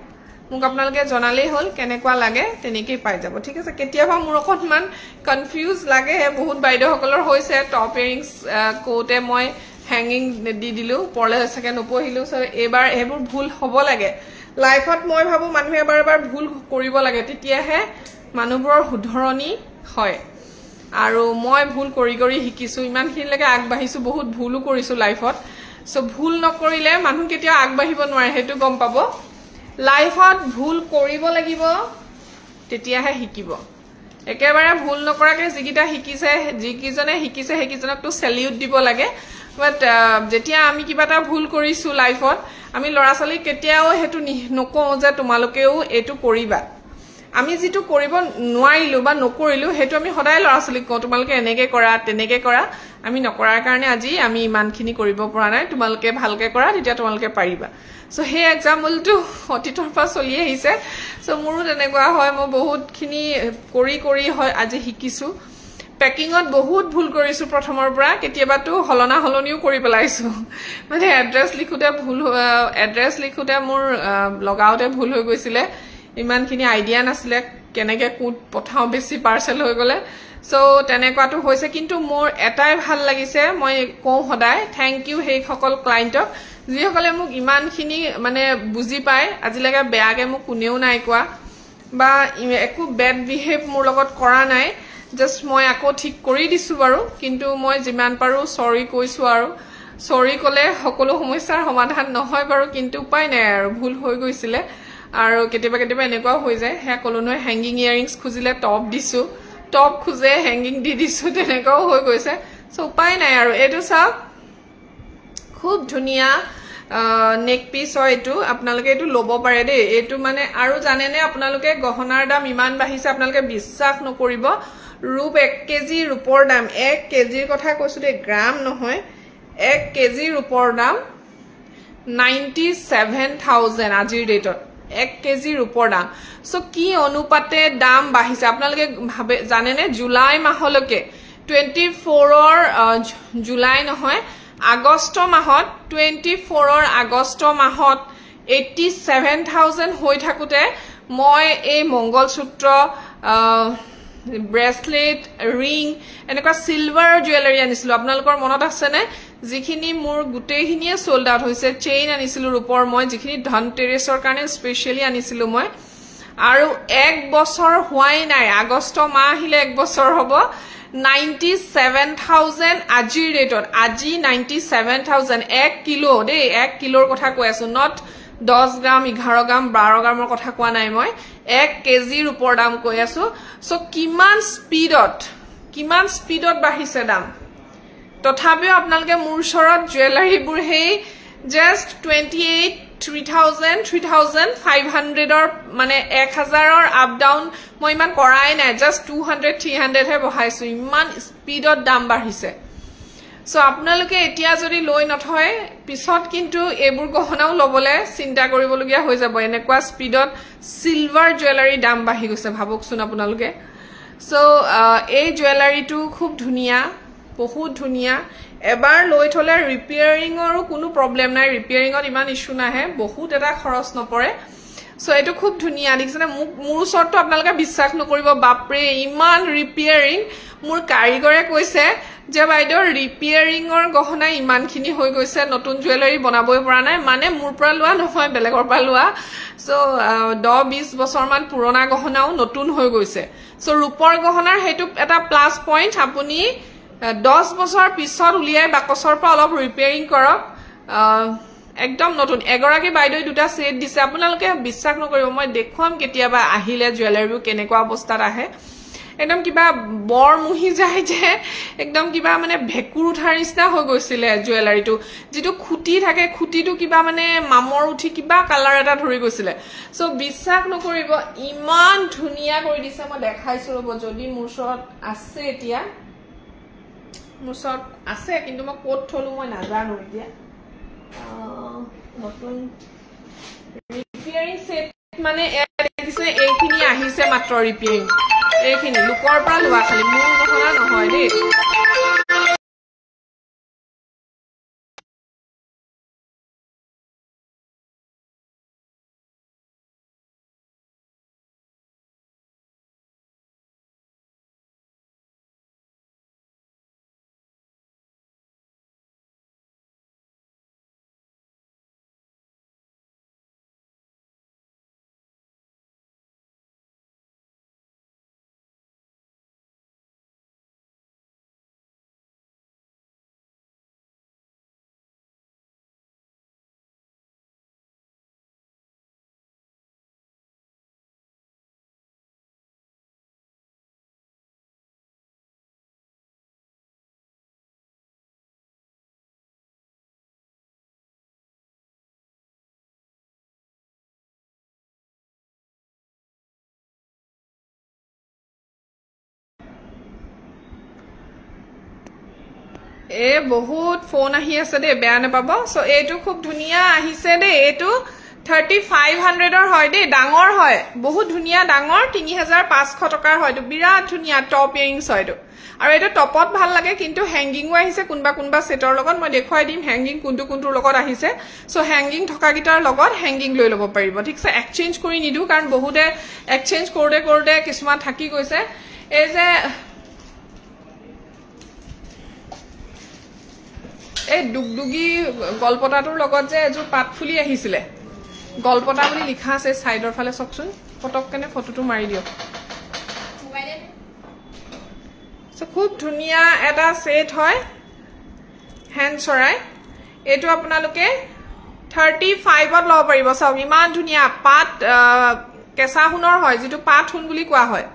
মোক আপোনালোকে জনালেই হল কেনেকুৱা লাগে তেনেকৈ পাই যাব ঠিক আছে কেতিয়াবা মোৰ অকনমান কনফিউজ লাগে বহুত বাইদেউ সকলৰ হৈছে টপ ইয়াৰিংস কোতে মই হ্যাঙ্গিং দি দিলু পৰলে সকে নপহিলু সো এবাৰ এবোৰ ভুল হ'ব লাগে লাইফত মই ভাবো মানুহে এবাৰ ভুল কৰিব লাগে তেতিয়াহে মানুহবোৰৰ শুধৰণি হয় আৰু মই ভুল কৰি শিকিছো ইমানখিনলৈকে আগবাঢ়িছো বহুত ভুলও কৰিছো লাইফত সো ভুল নকৰিলে মানুহ কেতিয়া আগবাঢ়িব নোৱাৰে হেতু গম পাব লাইফত ভুল কৰিব লাগিব তেতিয়াহে শিকিব একেবাৰে ভুল নকৰাকে জিকিটা শিকিছে জিকিজনে শিকিছে হেকিজনক তো সেলিউট দিব লাগে বাট যেতিয়া আমি কিবাটা ভুল কৰিছো লাইফত আমি লৰাছালি কেতিয়াও হেতু নকও যে তোমালোকেও এটো কৰিবা আমি যেটো কৰিব নোৱাৰিলো বা নকৰিলো হেতু আমি সদায় লৰাছালি কও তোমালোকে এনেকে কৰা তেনেকে কৰা আমি নকৰাৰ কাৰণে আজি আমি ইমানখিনি কৰিব পৰা নাই তোমালোকে ভালকে কৰা তেতিয়া তোমালোকে পাৰিবা সো হে এক্সাম্পল টু অতীতৰ পৰা চলি আহিছে সো মোৰো তেনেকুৱা হয় মই বহুতখিনি কৰি হয় আজি শিকিছো পেকিংত বহুত ভুল কৰিছো প্ৰথমৰ পৰা কেতিয়াবাটো হলনা হলনিও কৰি পেলাইছো মানে এড্ৰেছ লিখোতে মোৰ লগাওতে ভুল হৈ গৈছিলে ইমানখিনি আইডিয়া নাছিলে কেনেকে কোড পঠাও বেছি পাৰ্সেল হৈ গলে সো তেনেকুৱাটো হৈছে কিন্তু মোৰ এটাই ভাল লাগিছে মই কও সদায় থ্যাংক ইউ হেই সকল ক্লায়েন্টক যিসকলে মোক ইমানখিনি মানে বুজি পায় আজিলৈকে বেয়াকে মোক কোনেও নাই কোৱা বা একো বেড বিহেভ মোৰ লগত কৰা নাই জাস্ট মই আকৌ ঠিক কৰি দিছো বাৰু কিন্তু মই যিমান পাৰো সৰি কৈছো আৰু সৰি কলে সকলো সমস্যাৰ সমাধান নহয় বাৰু কিন্তু উপায় নাই আৰু ভুল হৈ গৈছিলে আৰু কেতিয়াবা এনেকুৱা হৈ যায় হে কলো নহয় হ্যাঙ্গিং ইয়াৰিংস খুজিলে টপ দিছো টপ খুজে হ্যাঙ্গিং দি দিছো তেনেকাও হৈ গৈছে সো উপায় নাই আৰু এটো সব খুব ধুনিয়া নেক পিস হয় এটো আপোনালোকে এটো লব পাৰে দে এটো মানে আৰু জানেনে আপোনালোকে গহনাৰ দাম ইমান বাঢ়িছে আপোনালোকে বিশ্বাস নকৰিব ৰূপ 1 কেজি ৰূপৰ দাম 1 কেজিৰ কথা কৈছো দে গ্ৰাম নহয় 1 কেজি ৰূপৰ দাম 97000 আজিৰ ডেটত 1 কেজি ৰূপৰ দাম সো কি অনুপাতে দাম বাঢ়িছে আপোনালোকে ভাবে জানেনে জুলাই মাহলৈকে 24 জুলাই নহয় আগষ্ট মাহত 24 আগষ্ট মাহত 87000 হৈ থাকুতে মই এই মঙ্গলসূত্ৰ ব্ৰেসলেট ৰিং এনেকুৱা সিলভাৰ জুৱেলাৰী আনিছিলো আপোনালোকৰ মনত আছে নে যিখিনি মোৰ গুটেইখিনিয়ে সোল্ড আউট হৈছে চেইন আনিছিলো ৰূপৰ মই যিখিনি ধনতেৰেছৰ কাৰণে স্পেশালি আনিছিলো মই আৰু এক বছৰ হোৱাই নাই আগষ্ট মাহ আহিলে এক বছৰ হ'ব 97,000 আজিৰ ৰেটত আজি 97,000 1 কিলো দেই 1 কিলোৰ কথা কৈ আছো নট 10 গ্ৰাম 11 গ্ৰাম 12 গ্ৰামৰ কথা কোৱা নাই মই 1 কেজিৰ ওপৰ দাম কৈ আছো সো কিমান স্পিডত বাঢ়িছে দাম তথাপিও আপোনালোকে মোৰ ওচৰত জুৱেলাৰীবোৰ হেই জাস্ট 3,500 অৰ মানে 1000 অৰ আপ ডাউন মই ইমান কৰাই নাই জাস্ট 200-300 হে বহাইছো ইমান স্পিডত দাম বাঢ়িছে সো আপোনালোকে এতিয়া যদি লৈ নথয় পিছত কিন্তু এবোৰ গহনাও লবলে চিন্তা কৰিবলগীয়া হৈ যাব এনেকুৱা স্পিডত সিলভাৰ জুৱেলাৰী দাম বাঢ়ি গৈছে ভাবকচোন আপোনালোকে সো এই জুৱেলাৰীটো খুব ধুনিয়া বহুত ধুনিয়া এবাৰ লৈ থলে ৰিপেয়াৰিংৰো কোনো প্ৰবলেম নাই ৰিপেয়াৰিংত ইমান ইস্যু নাহে বহুত এটা খৰচ নপৰে সো এটো খুব ধুনিয়া দেখিছেনে মোৰ ওচৰতো আপোনালোকে বিশ্বাস নকৰিব বাপৰে ইমান ৰিপেয়াৰিং মোৰ কাৰিগৰে কৈছে যে বাইদেউ ৰিপেয়াৰিংৰ গহনা ইমানখিনি হৈ গৈছে নতুন জুৱেলাৰী বনাবই পৰা নাই মানে মোৰ পৰা লোৱা নহয় বেলেগৰ পৰা লোৱা সো 10-20 বছৰমান পুৰণা গহনাও নতুন হৈ গৈছে সো ৰূপৰ গহনাৰ হেতু এটা প্লাস পইণ্ট আপুনি 10 বছৰ পিছত উলিয়াই বাকচৰ পৰা অলপ ৰিপেয়াৰিং কৰক একদম নতুন এগৰাকী বাইদেউ দুটা সেট দিছে আপোনালোকে বিশ্বাস নকৰিব মই দেখুৱাম কেতিয়াবা আহিলে জুৱেলাৰীবোৰ কেনেকুৱা অৱস্থাত আহে একদম কিবা বৰ মুহি যায় যে একদম কিবা মানে ভেকুৰ উঠাৰ নিচিনা হৈ গৈছিলে জুৱেলাৰীটো যেটো খুটি থাকে খুটিটো কিবা মানে মামৰ উঠি কিবা কালাৰ এটা ধৰি গৈছিলে সো বিশ্বাস নকৰিব ইমান ধুনিয়া কৰি দিছে মই দেখাইছো ৰব যদি মোৰ ওচৰত আছে এতিয়া মোৰ ওচৰত আছে কিন্তু মই ক'ত থলো মই নাজানো এতিয়া নতুন ৰিপেয়াৰিং সেট মানে দেখিছে এইখিনি আহিছে মাত্ৰ ৰিপেয়াৰিং এইখিনি লোকৰ পৰা লোৱা খালি মোৰ গহনা নহয় দেই বহুত ফোন আহি আছে দে বেয়া নাপাব সো এইটো খুব ধুনিয়া আহিছে দে এইটো 3500 অৰ হয় দে ডাঙৰ হয় বহুত ধুনিয়া ডাঙৰ 3500 টকাৰ হয়টো বিৰাট ধুনিয়া টপ ইয়াৰিংছ হয়টো আৰু এটা টপত ভাল লাগে কিন্তু হ্যাঙ্গিংও আহিছে কোনবা সেটৰ লগত মই দেখুৱাই দিম হ্যাঙ্গিং কোনটোৰ লগত আহিছে সো হ্যাঙ্গিং থকা গিটাৰ লগত হ্যাঙ্গিং লৈ লব পাৰিব ঠিকছে এক্সচেঞ্জ কৰি নিদু কাৰণ বহুতে এক্সচেঞ্জ কৰোতে কিছুমান থাকি গৈছে এই যে এই দুগদুগি গলপটাটোৰ লগত যে এজু পাতফুলি আহিছিলে গলপটা বুলি লিখা আছে সাইডৰ ফালে সকচোন ফটককেনে ফটোটো মাৰি দিও সো খুব ধুনিয়া এটা সেট হয় হ্যান্ড চৰাই এটো আপোনালোকে 35ত লব পাৰিব সব ইমান ধুনিয়া পাত কেঁচা হুনৰ হয় যেটো পাত হুন বুলি কোৱা হয়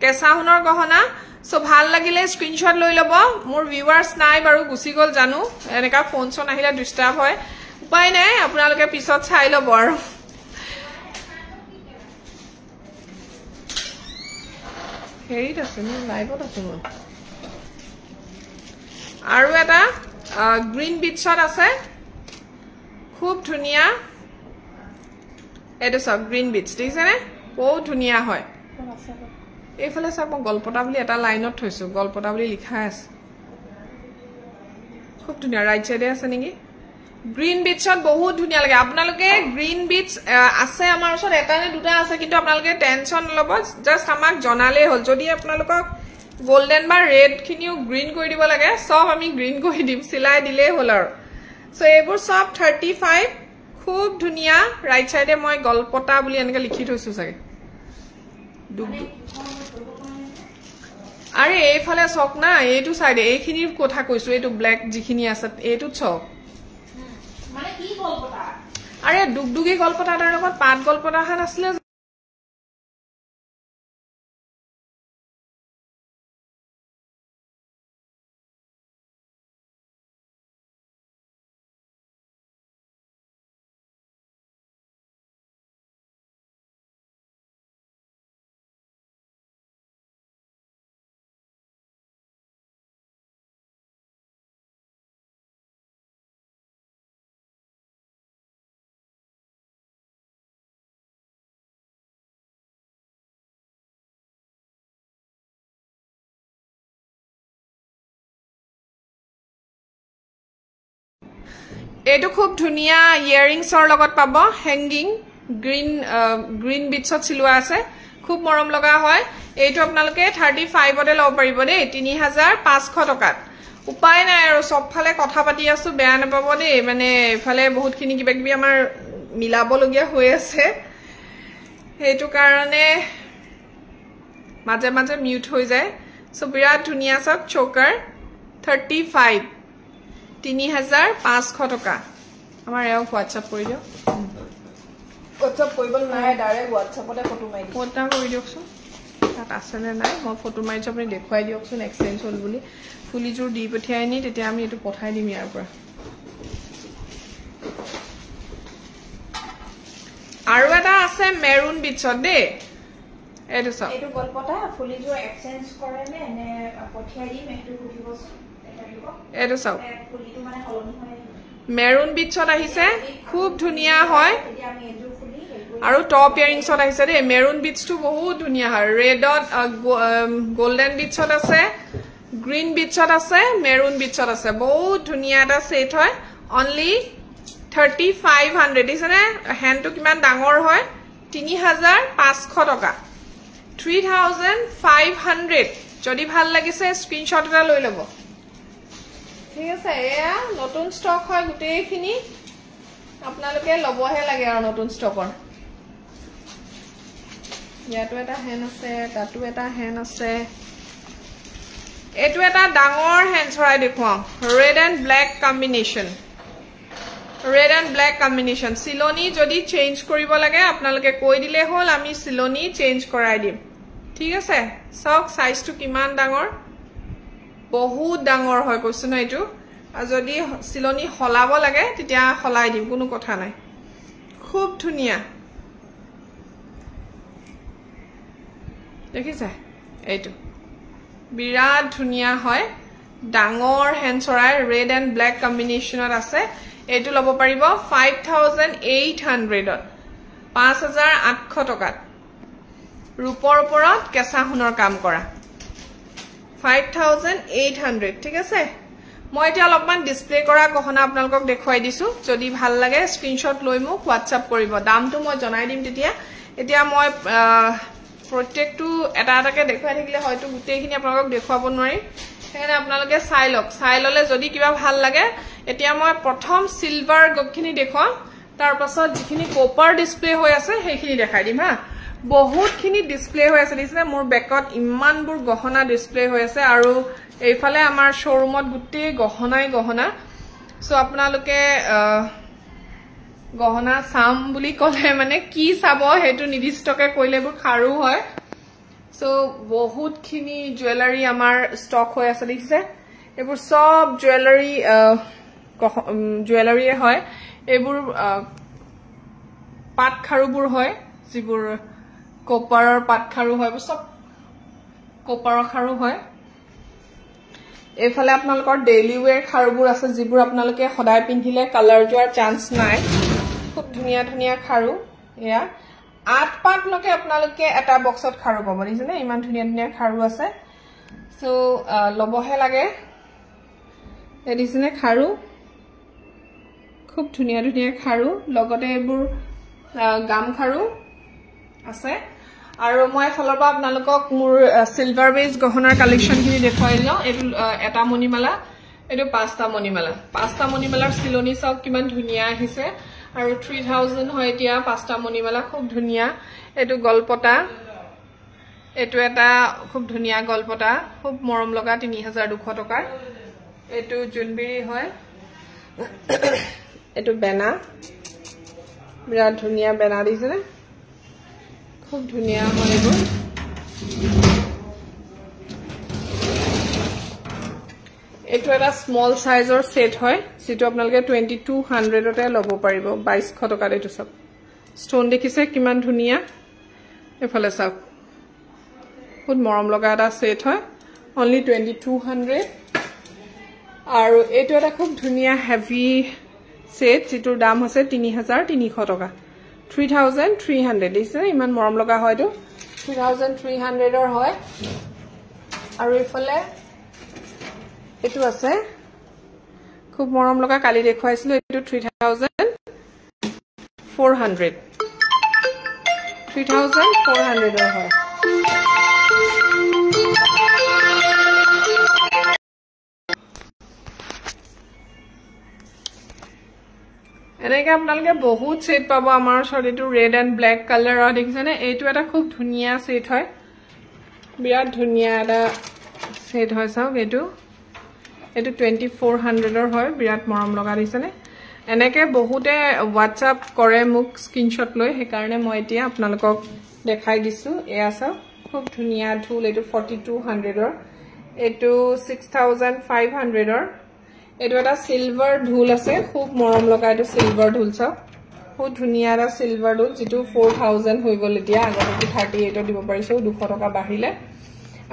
কেঁচা হুনৰ গহনা সো ভাল লাগিলে স্ক্ৰিনশট লৈ লব মোৰ ভিউয়াৰ্স নাই বাৰু গুছি গল জানো এনেকা ফোন চন আহিলে ডিস্টাৰ্ব হয় উপায় নাই আপোনালোকে পিছত চাই লব আৰু হেৰিত আছে মোৰ লাইভত আছে মোৰ আৰু এটা গ্ৰীন বিটছত আছে খুব ধুনিয়া এটা সব গ্ৰীন বিটছ দেখিছেনে বহুত ধুনিয়া হয় এইফালে সব মই গলপটা বুলি এটা লাইনত থৈছো গলপটা বুলি লিখা আছে খুব ধুনিয়া ৰাইট সাইডে আছে নেকি গ্ৰীণ বিটছত বহুত ধুনীয়া লাগে আপোনালোকে গ্ৰীণ বিটছ আছে আমাৰ ওচৰত এটা নে দুটা আছে কিন্তু আপোনালোকে টেনচন নলব জাস্ট আমাক জনালেই হ'ল যদি আপোনালোকক গোল্ডেন বা ৰেড খিনিও গ্ৰীণ কৰি দিব লাগে সব আমি গ্ৰীণ কৰি দিম চিলাই দিলেই হ'ল আৰু সো এইবোৰ সব 35 খুব ধুনীয়া ৰাইট সাইডে মই গলপটা বুলি এনেকৈ লিখি থৈছো চাগে আৰে এইফালে চক না এইটো সাইডে এইখিনিৰ কথা কৈছো এইটো ব্ল্যাক যিখিনি আছে এইটো চক মানে কি গলপটা আরে ডুগডুগি গলপটা তাৰ লগত পাত গলপটা হান আসলে এইটো খুব ধুনিয়া ইয়াৰিংছৰ লগত পাব হ্যাঙ্গিং গ্ৰীন বিটছত চিলোৱা আছে খুব মৰম লগা হয় এইটো আপোনালোকে 35 তে লব পাৰিব দেই 3500 টকাত উপায় নাই আৰু সবফালে কথা পাতি আছো বেয়া নাপাব দেই মানে এফালে বহুত খিনি কিবা কিবি আমাৰ মিলাব লগিয়া হৈ আছে সেইটো কাৰণে মাজে মাজে মিউট হৈ যায় সো বিৰাট ধুনিয়া সব চোকাৰ 35 3500 টকা আমাৰ এও WhatsApp কৰি দিও WhatsApp কৰিবল নাই ডাইৰেক্ট WhatsAppতে ফটো মাৰি দিও ফটো কৰি দিওকচোন তাত আছে নে নাই মই ফটো মাৰিছো আপুনি দেখুৱাই দিওকচোন এক্সচেঞ্জ হল বুলি ফুলিজোৰ দি পঠিয়াই নি তেতিয়া আমি এটো পঠাই দিম ইয়াৰ পৰা আৰু এটা আছে মেৰুন বিটছত দে এটো সব এটো গলপটা ফুলিজোৰ এক্সচেঞ্জ কৰে নে পঠিয়াই দিম এটো সুধিবচোন এটো সব ফুলিটো মানে হলনি হয় মেৰুন বিটছত আহিছে খুব ধুনিয়া হয় এতিয়া আমি এজু ফুলি আৰু টপ ইয়াৰিংছত আহিছে দে মেৰুন বিটছটো বহুত ধুনিয়া হয় ৰেডত গোল্ডেন বিটছত আছে গ্ৰীন বিটছত আছে মেৰুন বিটছত আছে বহুত ধুনিয়া এটা সেট হয় অনলি 3500 দিছনে হ্যান্ডটো কিমান ডাঙৰ হয় 3500 টকা 3500 যদি ভাল লাগিছে স্ক্ৰিনশ্বট এটা লৈ লব ঠিক আছে এয়া নতুন ষ্টক হয় গুটেইখিনি আপোনালোকে লবহে লাগে আৰু নতুন ষ্টকৰ ইয়াতো এটা হেন আছে তাতো এটা হেন আছে এটো এটা ডাঙৰ হেন ছৰাই দেখুৱাম ৰেড এণ্ড ব্ল্যাক কম্বিনেশন সিলনি যদি চেঞ্জ কৰিব লাগে আপোনালোকে কৈ দিলে হ'ল আমি সিলনি চেঞ্জ কৰাই দিম ঠিক আছে সক সাইজটো কিমান ডাঙৰ বহুত ডাঙৰ হয় কৈছো না এটো আৰু যদি সিলনি হলাব লাগে তেতিয়া হলাই দিম কোনো কথা নাই খুব ধুনিয়া দেখিছে এইটো বিৰাট ধুনিয়া হয় ডাঙৰ হেনচৰাই ৰেড এণ্ড ব্ল্যাক কম্বিনেশনত আছে এইটো লব পাৰিব 5800 ত 5800 টকাত ৰূপৰ ওপৰত কেঁচা সোণৰ কাম কৰা 5800 ঠিক আছে মই এতিয়া অলপমান ডিসপ্লে কৰা গহনা আপোনালোকক দেখুৱাই দিছো যদি ভাল লাগে স্ক্ৰিনশ্বট লৈ মোক WhatsApp কৰিব দামটো মই জনাই দিম তেতিয়া এতিয়া মই প্ৰত্যেকটো এটা এটাকে দেখুৱাই থাকিলে হয়তো গুটেইখিনি আপোনালোকক দেখুৱাব নোৱাৰি সেইকাৰণে আপোনালোকে চাই ললে যদি কিবা ভাল লাগে এতিয়া মই প্ৰথম সিলভাৰ গখিনি দেখুৱাম তাৰ পাছত যিখিনি কপাৰ ডিসপ্লে হৈ আছে সেইখিনি দেখাই দিম হা বহুতখিনি ডিসপ্লে হৈ আছে দিছে মোৰ বেকত ইমানবোৰ গহনা ডিসপ্লে হৈ আছে আৰু এইফালে আমাৰ শোৰুমত গুটেই গহনা সো আপোনালোকে গহনা সাম বুলি কলে মানে কি চাব হেতু নিৰ্দিষ্টকে কইলেবোৰ খাৰু হয় সো বহুতখিনি জুৱেলাৰী আমাৰ ষ্টক হৈ আছে দেখিছে এবোৰ সব জুৱেলাৰী হয় এবোৰ পাট খাৰুবোৰ হয় যিবোৰ কপাৰৰ পাট খাৰু হয় সব কপাৰৰ খাৰু হয় এফালে আপোনালোকৰ ডেইলি ওয়্যাৰ খাৰুবোৰ আছে যিবোৰ আপোনালোকে সদায় পিন্ধিলে কালাৰ যোৱাৰ চান্স নাই খুব ধুনিয়া খাৰু এয়া 8 পাট লকে আপোনালোকে এটা বক্সত খাৰু পাব দিছনে ইমান ধুনিয়া খাৰু আছে সো লবহে লাগে এদিছনে খাৰু খুব ধুনিয়া ধুনিয়া খাৰু লগতে এবোৰ গাম খাৰু আছে আৰু মই ফলৰ পৰা আপোনালোকক মোৰ সিলভাৰ বেজ গহনাৰ কালেকশন খিনি দেখাই দিও এটো এটা মণিমালা এটো পাঁচটা মণিমালাৰ সিলনি চাওক কিমান ধুনিয়া আহিছে আৰু 3000 হয় এতিয়া পাঁচটা মণিমালা খুব ধুনিয়া এটো গলপটা এটো এটা খুব ধুনিয়া গলপটা খুব মৰম লগা 3200 টকাৰ এটো জুনবিৰি হয় এটো বেনা বিৰাট ধুনিয়া বেনা দিছে না খুব ধুনিয়া হয় এবোৰ এটো এটা স্মল সাইজৰ সেট হয় যেটো আপোনালোকে 2200 তে ল'ব পাৰিব 2200 টকা এটো সব ষ্টোন দেখিছে কিমান ধুনিয়া এফালে চাওক খুব মৰম লগা এটা সেট হয় only 2200 আৰু এটো এটা খুব ধুনিয়া হেভি সেট যেটোৰ দাম হৈছে 3300 টকা 3300 দিছে ইমান মৰম লগা হয়তো 3300 ৰ হয় আৰু এফালে এটো আছে খুব মৰম লগা কালি দেখুৱাইছিলো এটো 3400 ৰ হয় এনেকে আপোনালোকে বহুত সেট পাব আমাৰ শৰীৰটো ৰেড এন্ড ব্ল্যাক কালাৰৰ দেখিছেনে এইটো এটা খুব ধুনিয়া সেট হয় বিৰাট ধুনিয়া এটা সেট হয় চাওক এইটো 2400 ৰ হয় বিৰাট মৰম লগা দিছেনে এনেকে বহুতে WhatsApp কৰে মোক স্ক্ৰিনশ্বট লৈ সেই কাৰণে মই এতিয়া আপোনালোকক দেখাই দিছো এয়া চাওক খুব ধুনিয়া ঢোল এইটো 4200 ৰ এইটো 6500 ৰ এটো এটা সিলভাৰ ঢোল আছে খুব মৰম লগা এটো সিলভাৰ ঢোল চাওক খুব ধুনিয়া এটা সিলভাৰ ঢোল যেটো 4000 হৈ গল এতিয়া আগতে 38 দিব পাৰিছো 200 টকা বাঢ়িলে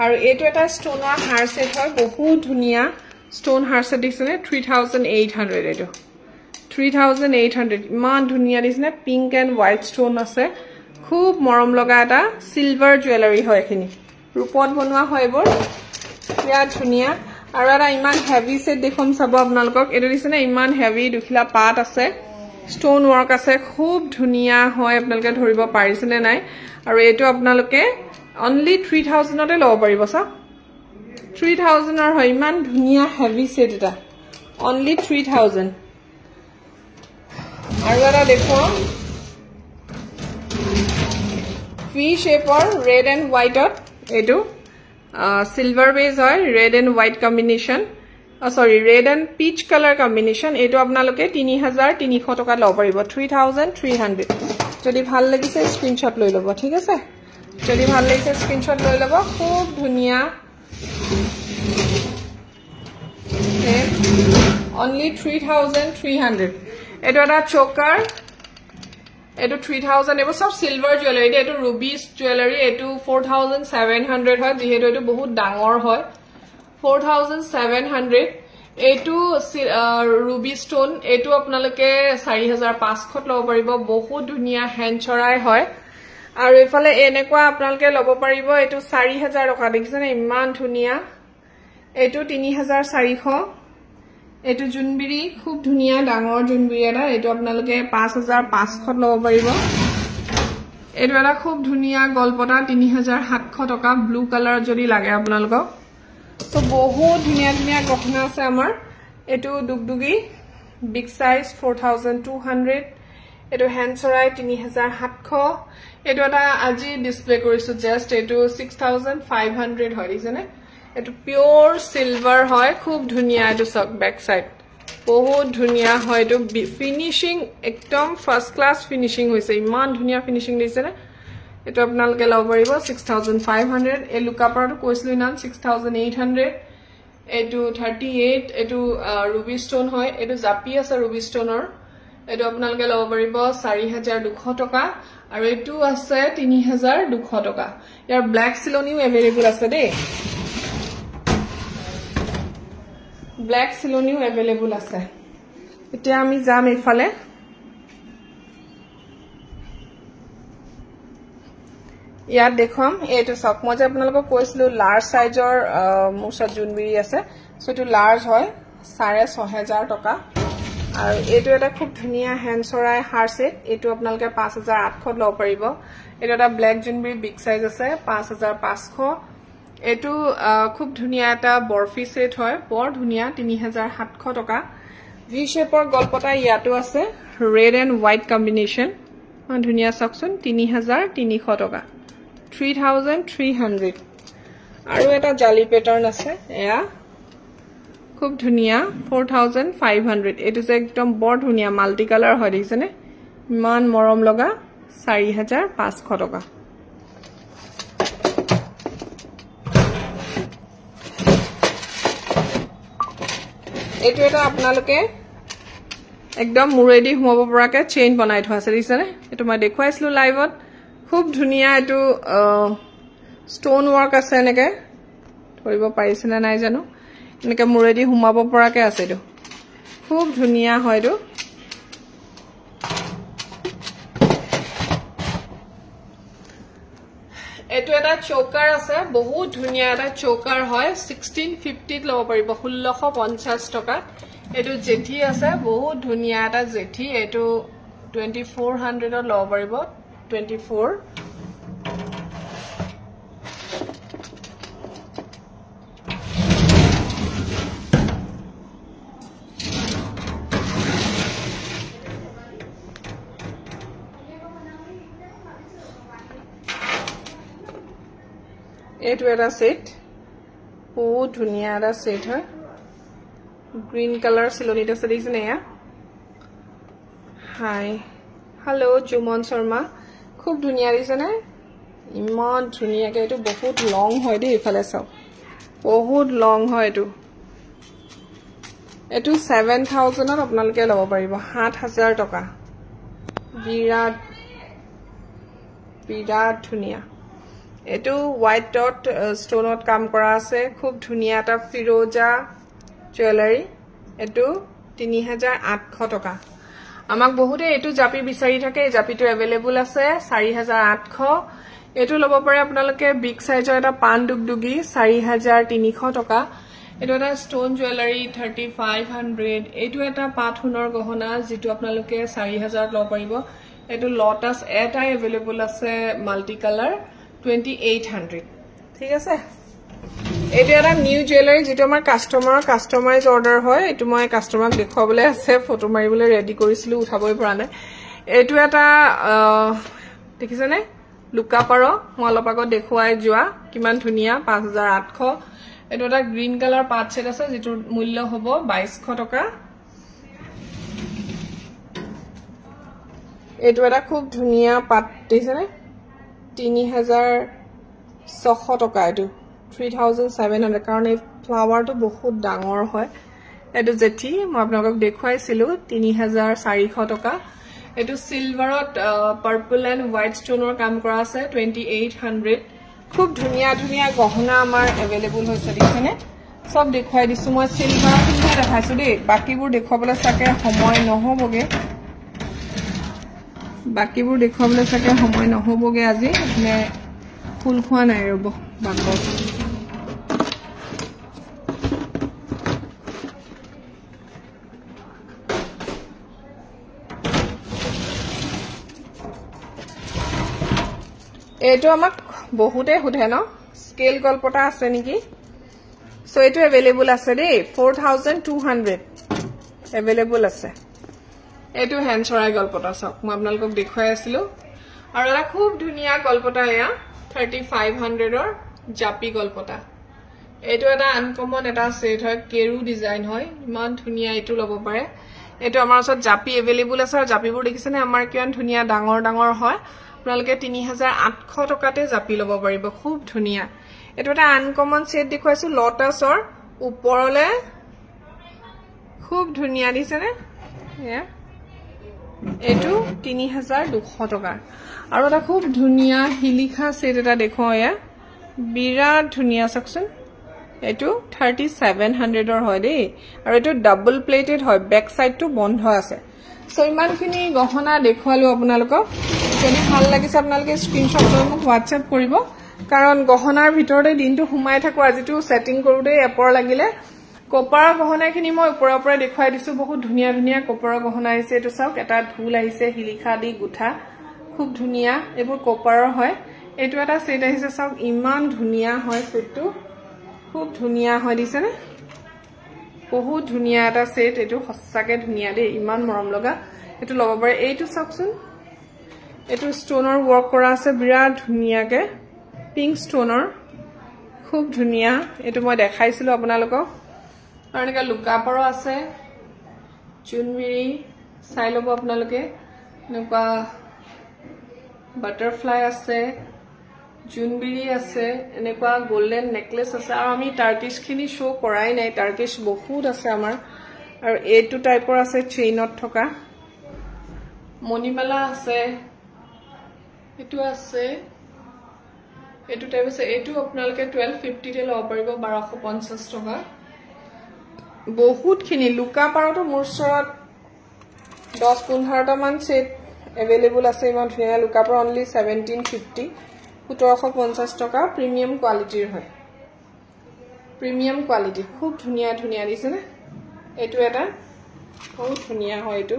আৰু এটো এটা ষ্টোনৰ হার সেট হয় বহুত ধুনিয়া ষ্টোন হার সেট দিছনে 3800 এটো 3800 ইমান ধুনিয়া দিছনে পিংক এন্ড হোৱাইট ষ্টোন আছে খুব মৰম লগা এটা সিলভাৰ জুৱেলাৰী হয় এখিনি ৰূপত বনোৱা হয় এবোৰ বিৰাট ধুনিয়া আৰু এটা ইমান হেভি সেট দেখুম চাব আপোনালোকক এটো দিছনে ইমান হেভি দুখিলা পাত আছে ষ্টোন ওয়ার্ক আছে খুব ধুনিয়া হয় আপোনালোকে ধৰিব পাৰিছনে নাই আৰু এটো আপোনালোকে only 3000 তে লব পাৰিব সা 3000 ৰ হয় ইমান ধুনিয়া হেভি সেট এটা only 3000 আৰু এটা দেখো ভি শেপৰ ৰেড এন্ড হোৱাইটত এটো silver base হয় red and white combination sorry red and peach color combination এটো আপোনালোকে 3300 টকা লব পাৰিব 3300 যদি ভাল লাগিছে স্ক্ৰিনশ্বট লৈ লব ঠিক আছে যদি ভাল লাগিছে স্ক্ৰিনশ্বট লৈ লব খুব ধুনিয়া only 3300 এটো এটা চোকাৰ এটো 3000 এব সব সিলভাৰ জুৱেলাৰী এটো ৰুবিস জুৱেলাৰী এটো 4700 হয় যেহেতু এটো বহুত ডাঙৰ হয় 4700 এটো ৰুবি স্টোন এটো আপোনালোকে 4500 লব পাৰিব বহুত ধুনিয়া হেনচৰাই হয় আৰু এফালে এনেকুৱা আপোনালোকে লব পাৰিব এটো 4000 টকা দেখিছেনে ইমান ধুনিয়া এটো 3400 এটো জুনবিৰি খুব ধুনিয়া ডাঙৰ জুনবিৰি এটা এটো আপোনালোকে 5500 লব পাৰিব এটো এটা খুব ধুনিয়া গলপটা 3700 টকা ব্লু কালাৰ যদি লাগে আপোনালোকক তো বহুত ধুনিয়া ধুনিয়া গহনা আছে আমাৰ এটো দুগদুগি বিগ সাইজ 4200 এটো হ্যান্ডসৰাই 3700 এটো এটা আজি ডিসপ্লে কৰিছো জাস্ট এটো 6500 হয় দিছেনে এটো পিওর সিলভার হয় খুব ধুনিয়া এটো সক ব্যাক সাইড বহুত ধুনিয়া হয় এটো ফিনিশিং একদম ফার্স্ট ক্লাস ফিনিশিং হৈছে ইমান ধুনিয়া ফিনিশিং দিছে না এটো আপোনালোকে লব পাৰিব 6500 এ লুকাপাৰটো কৈছিলো নাম 6800 এটো 38 এটো ৰুবি স্টোন হয় এটো জাপি আছে ৰুবি স্টোনৰ এটো আপোনালোকে লব পাৰিব 4200 টকা আৰু এটো আছে 3200 টকা ইয়াৰ ব্ল্যাক সিলনিও अवेलेबल আছে দে ব্ল্যাক সিলনিও अवेलेबल আছে এতিয়া আমি যাম ইফালে ইয়াত দেখম এটো সক মই আপোনালোকক কৈছিলো লাৰ্জ সাইজৰ মুছা জুনবিৰি আছে সো এটো লাৰ্জ হয় 6500 টকা আৰু এইটো এটা খুব ধুনিয়া হ্যান্ডসৰাই হাৰ সেট এইটো আপোনালোকে 5800 লব পাৰিব এইটো এটা ব্ল্যাক জুনবেৰী বিগ সাইজ আছে 5500 এইটো খুব ধুনিয়া এটা বৰফি সেট হয় বৰ ধুনিয়া 3700 টকা ভি শেপৰ গলপটা ইয়াটো আছে ৰেড এন্ড হোৱাইট কম্বিনেশন ধুনিয়া সকচোন 3300 টকা 3300 আৰু এটা জালি প্যাটাৰ্ন আছে এয়া খুব ধুনিয়া 4500 এটো যে একদম বৰ ধুনিয়া মাল্টি কালাৰ হয় দেখিছেনে ইমান মৰম লগা 4500 টকা এটো এটা আপোনালোকে একদম মুৰেদি হুমাব পৰাকে চেইন বনাই থোৱা আছে দেখিছেনে এটো মই দেখুৱাইছিলো লাইভত খুব ধুনিয়া এটো ষ্টোন ওয়াৰ্ক আছে এনেকে ধৰিব পাৰিছে না নাই জানো এনেকে মুৰেদি হুমাব পৰাকে আছে এটো খুব ধুনিয়া হয় এটো এটো এটা চোকাৰ আছে বহুত ধুনিয়া এটা চোকাৰ হয় 1650 লব পাৰিব 1650 টকা এটো জেঠি আছে বহুত ধুনিয়া এটা জেঠি এটো 2400 লব পাৰিব 24 এইটো এটা সেট বহুত ধুনিয়া এটা সেট হয় গ্ৰীন কালাৰ সিলনিত আছে দেখিছেনে এয়া হাই হেল্ল' জুমন শৰ্মা খুব ধুনিয়া দেখিছেনে ইমান ধুনিয়াকে এইটো বহুত লং হয় দেই ইফালে চাও বহুত লং হয় এইটো 7000 ত আপোনালোকে লব পাৰিব 7000 টকা বিৰাট ধুনিয়া এটো হোৱাইট ডট ষ্টোনত কাম কৰা আছে খুব ধুনিয়া এটা ফিৰোজা জুৱেলাৰী এটো 3800 টকা আমাক বহুতে এটো জাপি বিচাৰি থাকে এই জাপিটো अवेलेबल আছে 4800 এটো লব পাৰে আপোনালোকে বিগ সাইজৰ এটা পান দুগদুগি 4300 টকা এটো এটা ষ্টোন জুৱেলাৰী 3500 এটো এটা পাথুনৰ গহনা যেটো আপোনালোকে 4000 লব পাৰিব এটো লটাস এটাই अवेलेबल আছে মাল্টি কালাৰ 2800 ঠিক আছে এটো এটা নিউ জুৱেলাৰী যেটো আমাৰ কাস্টমাইজ অৰ্ডাৰ হয় এটো মই কাস্টমাৰক দেখুৱাবলৈ আছে ফটো মাৰিবলৈ ৰেডি কৰিছিলো উঠাবই পৰা নাই এটো এটা দেখিছেনে লুকা পাৰ মই অলপ আগত দেখুৱাই যোৱা কিমান ধুনিয়া 5800 এটো এটা গ্ৰীন কালাৰ পাট সেট আছে যেটো মূল্য হ'ব 2200 টকা এটো এটা খুব ধুনিয়া পাট দেখিছেনে 3600 টকা এটো 3700 কাৰণ এই ফ্লাৱাৰটো বহুত ডাঙৰ হয় এটো জেঠি মই আপোনালোকক দেখুৱাইছিলো 3400 টকা এটো সিলভাৰত পাৰ্পল এন্ড হোৱাইট ষ্টোনৰ কাম কৰা আছে 2800 খুব ধুনিয়া গহনা আমাৰ अवेलेबल হৈছে দেখিছেনে সব দেখুৱাই দিছো মই সিলভাৰটো দেখাইছো দেই বাকিবোৰ দেখুৱাবলৈ চাকে সময় নহবগে আজি মানে ফুল খোৱা নাই ৰব বাকস এটো আমাক বহুতে হুধে ন স্কেল গলপটা আছে নেকি সো এটো अवेलेबल আছে দেই 4200 अवेलेबल আছে এটো হ্যান্ডসৰাই গলপটা সক মই আপোনালোকক দেখুৱাই আছিলো আৰু এটা খুব ধুনিয়া গলপটা এয়া 3500 ৰ জাপি গলপটা এটো এটা আনকমন এটা সেট হয় কেৰু ডিজাইন হয় ইমান ধুনিয়া এটো লব পাৰে এটো আমাৰ ওচৰত জাপি अवेलेबल আছে আৰু জাপিবোৰ দেখিছেনে আমাৰ কিমান ধুনিয়া ডাঙৰ হয় আপোনালোকে 3800 টকাতে জাপি লব পাৰিব খুব ধুনিয়া এটো এটা আনকমন সেট দেখুৱাইছো লটাসৰ ওপৰলে খুব ধুনিয়া দিছেনে এয়া এটো 3200 টকা আৰু এটা খুব ধুনিয়া হিলিখা সেট এটা দেখুৱা এয়া বিৰাট ধুনিয়া সকচোন এটো 3700 ৰ হয় দেই আৰু এটো ডাবল প্লেটেড হয় বেক সাইডটো বন্ধ আছে সো ইমানখিনি গহনা দেখুৱালো আপোনালোকক যদি ভাল লাগিছে আপোনালোকে স্ক্ৰিনশ্বট লৈ মোক WhatsApp কৰিব কাৰণ গহনাৰ ভিতৰতে দিনটো হুমাই থাকো আজিটো সেটিং কৰোতে এপৰ লাগিলে কপাৰৰ গহনাখিনি মই ওপৰৰ পৰা দেখুৱাই দিছো বহুত ধুনীয়া ধুনীয়া কপাৰৰ গহনা আহিছে এটো চাওক এটা ঢোল আহিছে হিলিখা দি গুঠা খুব ধুনীয়া এবোৰ কপাৰৰ হয় এটো এটা সেট আহিছে চাওক ইমান ধুনীয়া হয় সেটটো খুব ধুনীয়া হয় দিছে নে বহুত ধুনীয়া এটা সেট এটো সঁচাকে ধুনীয়া দে ইমান মৰম লগা এটো লব পাৰে এইটো চাওকচোন এটো ষ্টোনৰ ওয়াৰ্ক কৰা আছে বিৰাট ধুনীয়াকে পিংক ষ্টোনৰ খুব ধুনীয়া এটো মই দেখাইছিলো আপোনালোকক আৰু এনেকা লুকাপাৰো আছে জুনবিৰি চাই লব আপোনালোকে এনেকুৱা বাটাৰফ্লাই আছে জুনবিৰি আছে এনেকুৱা গোল্ডেন নেকলেস আছে আৰু আমি টাৰ্কিশ খিনি শো কৰাই নাই টাৰ্কিশ বহুত আছে আমাৰ আৰু এইটো টাইপৰ আছে চেইনত থকা মণিমালা আছে এটো আছে এটো টাইপ আছে এটো আপোনালোকে 1250 তে লব পাৰিব 1250 টকা বহুত খিনি লুকা পাৰটো মোৰ ওচৰত 10-15 টা মান সেট अवेलेबल আছে ইমান ধুনীয়া লুকা পাৰ অনলি 1750 1750 টকা প্ৰিমিয়াম কোৱালিটিৰ হয় প্ৰিমিয়াম কোৱালিটি খুব ধুনীয়া ধুনীয়া দিছে না এটো এটা বহুত ধুনীয়া হয় এটো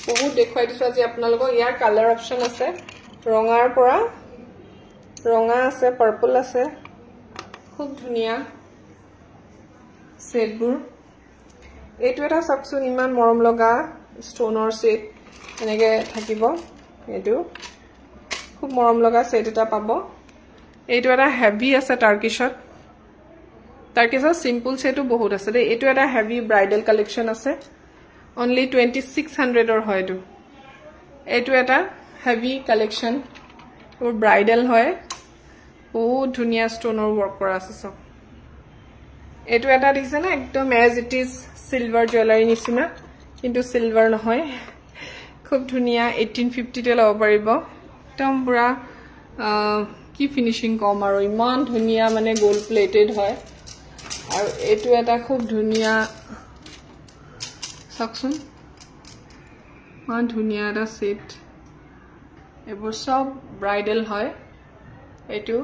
বহুত দেখুৱাই দিছো আজি আপোনালোকক ইয়াৰ কালাৰ অপচন আছে ৰঙাৰ পৰা ৰঙা আছে পাৰ্পল আছে খুব ধুনীয়া সেটবোৰ এটো এটা চাকচোন ইমান মৰম লগা ষ্টোনৰ সেট এনেকে থাকিব এটো খুব মৰম লগা সেট এটা পাব এইটো এটা হেভি আছে টাৰ্কিশত সিম্পল সেটও বহুত আছে দে এটো এটা হেভি ব্ৰাইডাল কালেকশন আছে only 2600 or হয় এটো এটো এটা হেভি কালেকশন ওর ব্রাইডাল হয় বহুত ধুনিয়া স্টোনৰ ওয়াৰ্ক কৰা আছে সব এটো এটা দিছে না একদম as it is silver jewellery নিচিনা কিন্তু সিলভার নহয় খুব ধুনিয়া 1850 তে লব পাৰিব একদম পুৰা কি ফিনিশিং কম আৰু ইমান ধুনিয়া মানে গোল্ড প্লেটেড হয় আৰু এটো এটা খুব ধুনিয়া সাকচোন মান ধুনিয়া এটা সেট এবোৰ সব ব্ৰাইডাল হয় এটো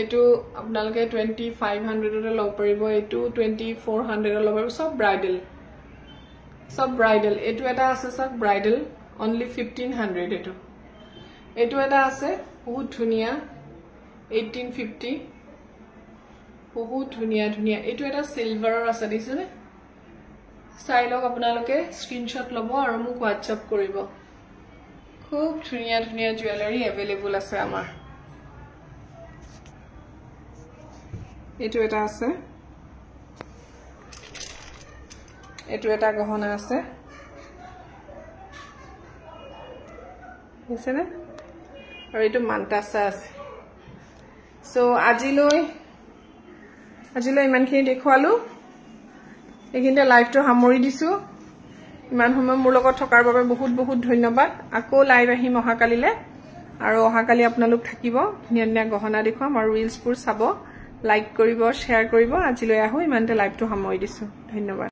এটো আপোনালোকে 2500 তে লব পাৰিব এটো 2400 তে লব পাৰিব সব ব্রাইডাল এটো এটা আছে সব ব্রাইডাল only 1500 এটো এটো এটা আছে বহুত ধুনিয়া 1850 বহুত ধুনিয়া ধুনিয়া এটো এটা সিলভাৰৰ আছে দিছনে চাই লওক আপোনালোকে স্ক্ৰিনশ্বট লব আৰু মোক WhatsApp কৰিব খুব ধুনিয়া ধুনিয়া জুয়েলাৰি अवेलेबल আছে আমাৰ এটো এটা আছে এটো এটা গহনা আছে বুঝছেনে আৰু এটো মান্তাসা আছে সো আজিলৈ ইমানখিনি দেখুৱালো এখিনতে লাইভটো সামৰি দিছো ইমান সময় মোৰ লগত থকাৰ বাবে বহুত বহুত ধন্যবাদ আকৌ লাইভ আহিম অহাকালিলে আৰু অহাকালি আপোনালোক থাকিব ধুনীয়া ধুনীয়া গহনা দেখুৱাম আৰু ৰিলছবোৰ চাব লাইক কৰিব শেয়াৰ কৰিব আজিলৈ আহো ইমানতে লাইভটো সামৰি দিছো ধন্যবাদ